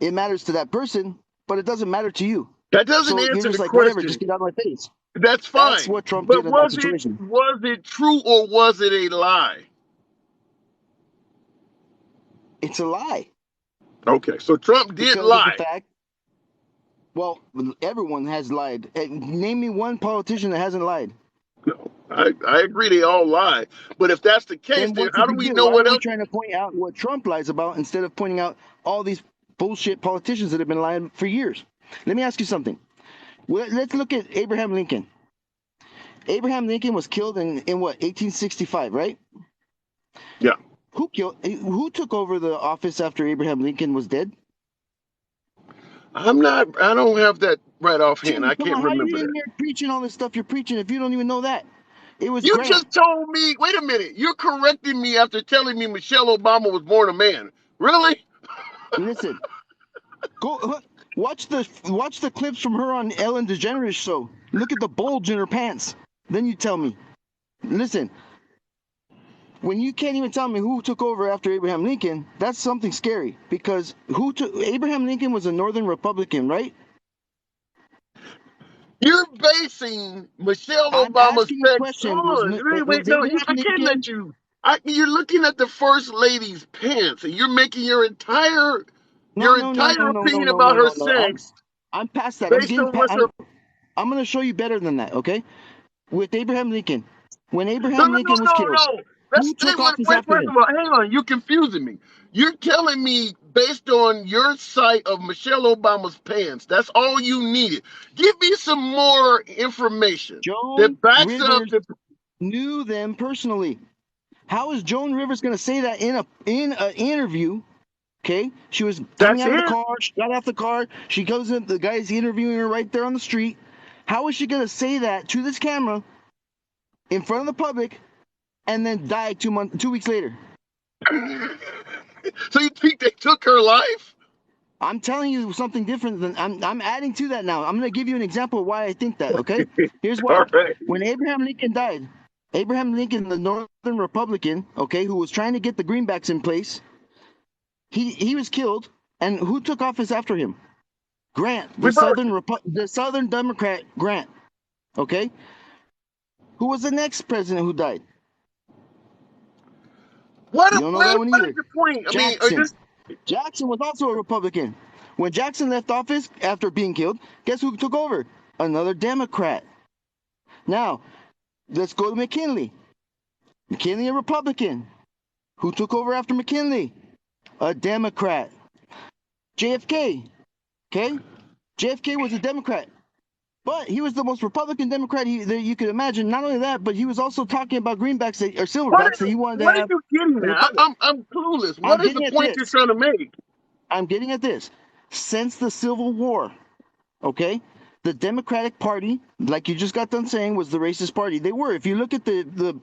It matters to that person, but it doesn't matter to you. That doesn't So you're answer the just like, whatever, question. just get out of my face. That's That's fine. what Trump But did in that situation. was it true or was it a lie? It's a lie. Okay, so Trump did Because of the lie. fact, well, everyone has lied. Name me one politician that hasn't lied. No, I agree they all lie. But if that's the case, Then then what's the how do big we deal? know Why what are we else? trying to point out what Trump lies about instead of pointing out all these bullshit politicians that have been lying for years? Let me ask you something. Well, let's look at Abraham Lincoln. Abraham Lincoln was killed in what, 1865, right? Yeah. Who took over the office after Abraham Lincoln was dead? I don't have that right offhand. Jimmy, I come can't on, how are remember you in that. here preaching all this stuff you're preaching if you don't even know that? It was You Grant. just told me, wait a minute, you're correcting me after telling me Michelle Obama was born a man. Really? Listen, go watch the clips from her on Ellen DeGeneres show. Look at the bulge in her pants. Then you tell me. Listen, when you can't even tell me who took over after Abraham Lincoln, that's something scary. Because Abraham Lincoln was a Northern Republican, right? You're basing Michelle I'm Obama's asking you a sex. question. Hold on, wait, Was no, Abraham I can't Lincoln? let you. You're looking at the first lady's pants, and you're making your entire No, no, no, no, no, no, opinion no, about no, her no, no. sex I'm past that. based on what's her. I'm going to show you better than that. Okay, with Abraham Lincoln, when No, Abraham no, no, Lincoln was no, killed, no. Let's who stay took with. office Wait, after first him? of all, hang on. You're confusing me. You're telling me based on your sight of Michelle Obama's pants. That's all you needed. Give me some more information Joan that backs up Rivers the. knew them personally. How is Joan Rivers going to say that in an interview? Okay, she was coming out of the car. She got off the car. She goes in. The guy's interviewing her right there on the street. How is she going to say that to this camera in front of the public and then die 2 weeks later? So you think they took her life? I'm telling you something different than I'm adding to that now. I'm going to give you an example of why I think that. Okay, here's why. Right. When Abraham Lincoln died, Abraham Lincoln, the Northern Republican, okay, who was trying to get the greenbacks in place, he was killed, and who took office after him? Grant, the Southern Democrat Grant, okay? Who was the next president who died? What is the point? Jackson. Jackson was also a Republican. When Jackson left office after being killed, guess who took over? Another Democrat. Now, let's go to McKinley. McKinley, a Republican. Who took over after McKinley? A Democrat. JFK. Okay? JFK was a Democrat. But he was the most Republican Democrat that you could imagine. Not only that, but he was also talking about greenbacks or silverbacks that he wanted to have. What are you getting at? I'm clueless. What is the point you're trying to make? I'm getting at this. Since the Civil War, okay, the Democratic Party, like you just got done saying, was the racist party. They were. If you look at the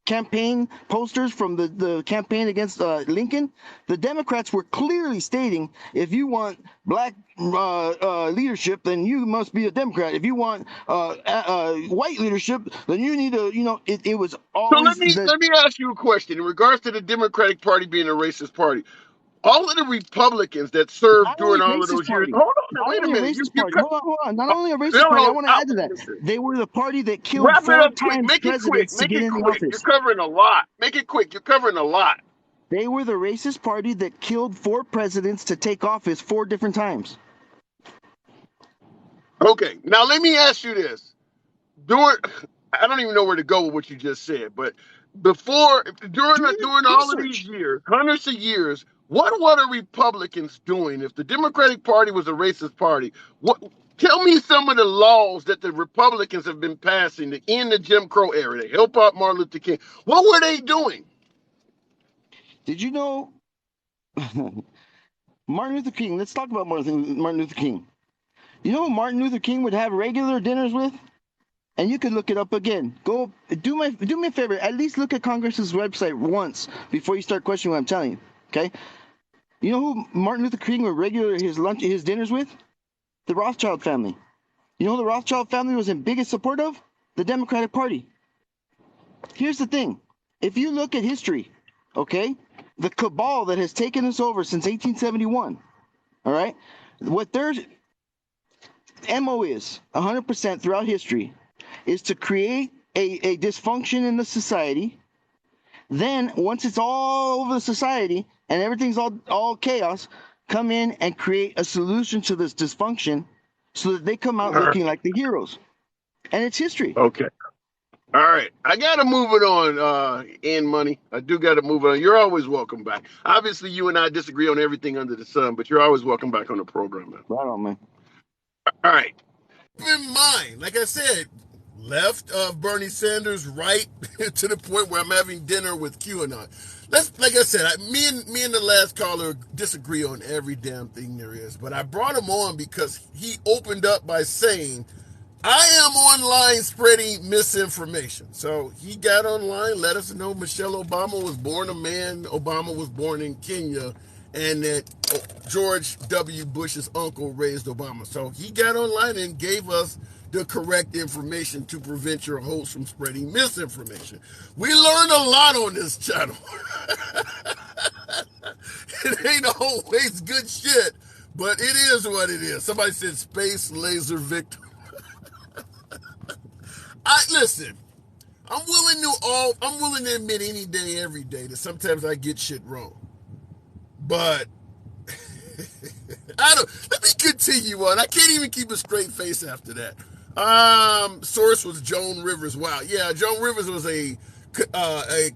campaign posters from the campaign against Lincoln, the Democrats were clearly stating, if you want black leadership, then you must be a Democrat. If you want white leadership, then you need to, it was always... So let me ask you a question. In regards to the Democratic Party being a racist party, all of the Republicans that served during all of those years... Hold on, wait a minute. Hold on. Not only a racist party, I want to add to that. They were the party that killed 4 times presidents to get in the office. You're covering a lot. Make it quick. You're covering a lot. They were the racist party that killed 4 presidents to take office 4 different times. Okay, now let me ask you this. I don't even know where to go with what you just said, but during all of these years, hundreds of years, what are Republicans doing? If the Democratic Party was a racist party, tell me some of the laws that the Republicans have been passing to end the Jim Crow era, to help out Martin Luther King. What were they doing? Did you know Martin Luther King? Let's talk about Martin Luther King. You know who Martin Luther King would have regular dinners with? And you could look it up again. Go do me a favor. At least look at Congress's website once before you start questioning what I'm telling you. Okay? You know who Martin Luther King would regular his dinners with? The Rothschild family. You know who the Rothschild family was in biggest support of? The Democratic Party. Here's the thing. If you look at history, okay, the cabal that has taken us over since 1871, all right, what their MO is 100% throughout history is to create a dysfunction in the society. Then once it's all over the society and everything's all chaos, come in and create a solution to this dysfunction so that they come out looking like the heroes. And it's history. Okay. All right. I got to move it on, N Money. I do got to move it on. You're always welcome back. Obviously, you and I disagree on everything under the sun, but you're always welcome back on the program, man. Right on, man. All right. Keep in mind, like I said, left of Bernie Sanders, right to the point where I'm having dinner with QAnon. Like I said, me and the last caller disagree on every damn thing there is, but I brought him on because he opened up by saying, I am online spreading misinformation. So he got online, let us know Michelle Obama was born a man, Obama was born in Kenya, and that George W. Bush's uncle raised Obama. So he got online and gave us the correct information to prevent your host from spreading misinformation. We learned a lot on this channel. It ain't always good shit, but it is what it is. Somebody said space laser victim. Listen, I'm willing to admit any day, every day that sometimes I get shit wrong. But let me continue on. I can't even keep a straight face after that. Source was Joan Rivers. Wow. Yeah, Joan Rivers was a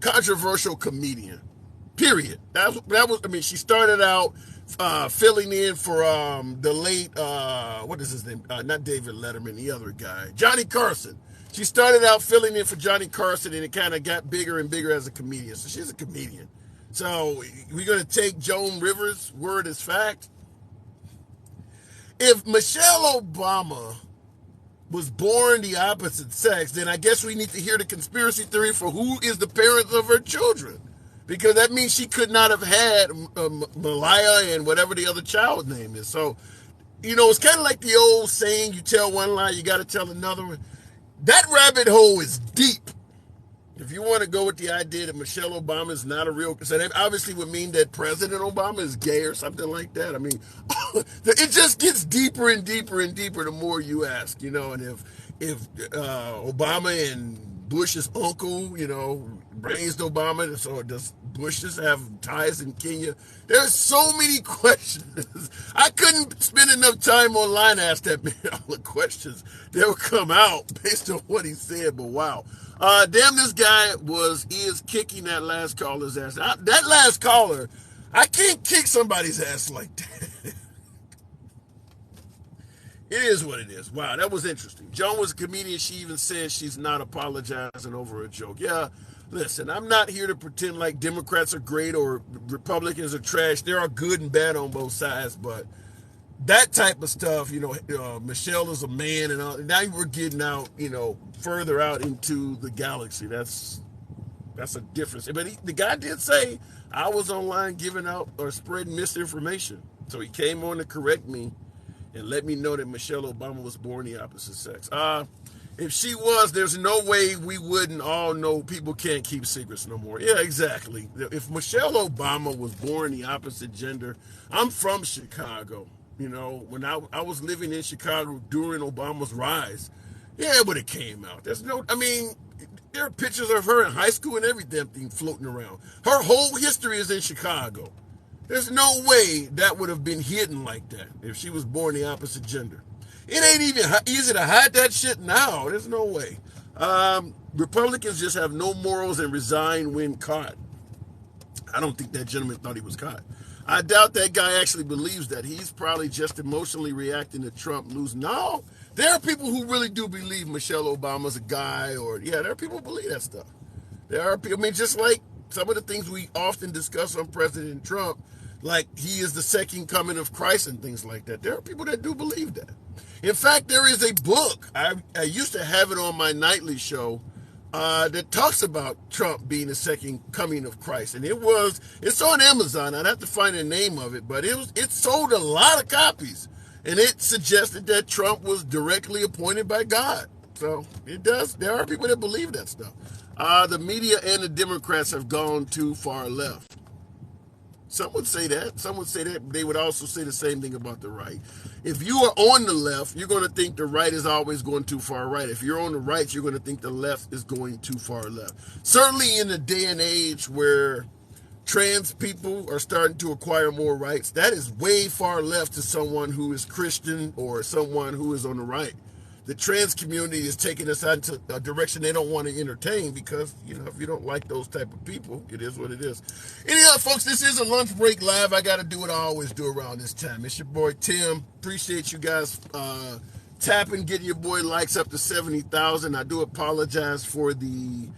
controversial comedian. Period. That was, I mean, she started out filling in for the late, what is his name? Not David Letterman, the other guy. Johnny Carson. She started out filling in for Johnny Carson, and it kind of got bigger and bigger as a comedian. So she's a comedian. So we're going to take Joan Rivers' word as fact. If Michelle Obama was born the opposite sex, then I guess we need to hear the conspiracy theory for who is the parents of her children. Because that means she could not have had Malaya and whatever the other child's name is. So, it's kind of like the old saying, you tell one lie, you got to tell another one. That rabbit hole is deep. If you want to go with the idea that Michelle Obama is not a real, so that obviously would mean that President Obama is gay or something like that. I mean, it just gets deeper and deeper and deeper the more you ask, and if Obama and Bush's uncle, raised Obama, so does Bush just have ties in Kenya? There's so many questions. I couldn't spend enough time online to ask that man all the questions that would come out based on what he said, but wow. Damn, this guy is kicking that last caller's ass. That last caller, I can't kick somebody's ass like that. It is what it is. Wow, that was interesting. Joan was a comedian. She even said she's not apologizing over a joke. Yeah, listen, I'm not here to pretend like Democrats are great or Republicans are trash. There are good and bad on both sides, but that type of stuff, Michelle is a man, and now we're getting out, further out into the galaxy. That's a difference. But the guy did say I was online giving out or spreading misinformation. So he came on to correct me and let me know that Michelle Obama was born the opposite sex. If she was, there's no way we wouldn't all know people can't keep secrets no more. Yeah, exactly. If Michelle Obama was born the opposite gender, I'm from Chicago. When I was living in Chicago during Obama's rise, yeah, it would have came out. There are pictures of her in high school and every damn thing floating around. Her whole history is in Chicago. There's no way that would have been hidden like that if she was born the opposite gender. It ain't even easy to hide that shit now. There's no way. Republicans just have no morals and resign when caught. I don't think that gentleman thought he was caught. I doubt that guy actually believes that. He's probably just emotionally reacting to Trump losing. No, there are people who really do believe Michelle Obama's a guy, there are people who believe that stuff. There are people, just like some of the things we often discuss on President Trump, like he is the second coming of Christ and things like that. There are people that do believe that. In fact, there is a book. I used to have it on my nightly show that talks about Trump being the second coming of Christ. And it's on Amazon. I'd have to find the name of it, but it sold a lot of copies. And it suggested that Trump was directly appointed by God. So it does. There are people that believe that stuff. The media and the Democrats have gone too far left. Some would say that. Some would say that. They would also say the same thing about the right. If you are on the left, you're going to think the right is always going too far right. If you're on the right, you're going to think the left is going too far left. Certainly in the day and age where trans people are starting to acquire more rights, that is way far left to someone who is Christian or someone who is on the right. The trans community is taking us out into a direction they don't want to entertain because, if you don't like those type of people, it is what it is. Anyhow, folks, this is a lunch break live. I got to do what I always do around this time. It's your boy, Tim. Appreciate you guys tapping, getting your boy likes up to 70,000. I do apologize for the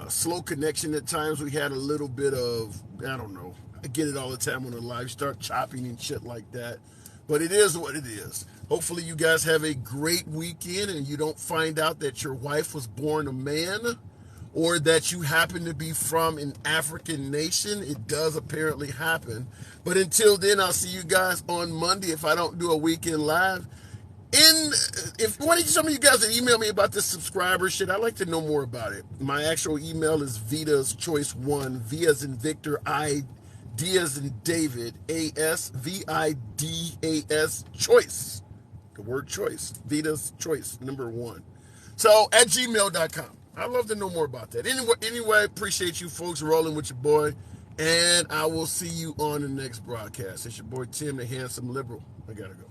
slow connection at times. We had a little bit of, I don't know. I get it all the time on the live. Start chopping and shit like that. But it is what it is. Hopefully you guys have a great weekend and you don't find out that your wife was born a man or that you happen to be from an African nation. It does apparently happen. But until then, I'll see you guys on Monday if I don't do a weekend live. If some of you guys that email me about this subscriber shit, I'd like to know more about it. My actual email is Vita's Choice 1, V as in Victor, D as in David, ASVIDAS choice. The word choice. Vita's Choice, number 1. So at gmail.com. I'd love to know more about that. Anyway, appreciate you folks rolling with your boy. And I will see you on the next broadcast. It's your boy Tim, the handsome liberal. I gotta go.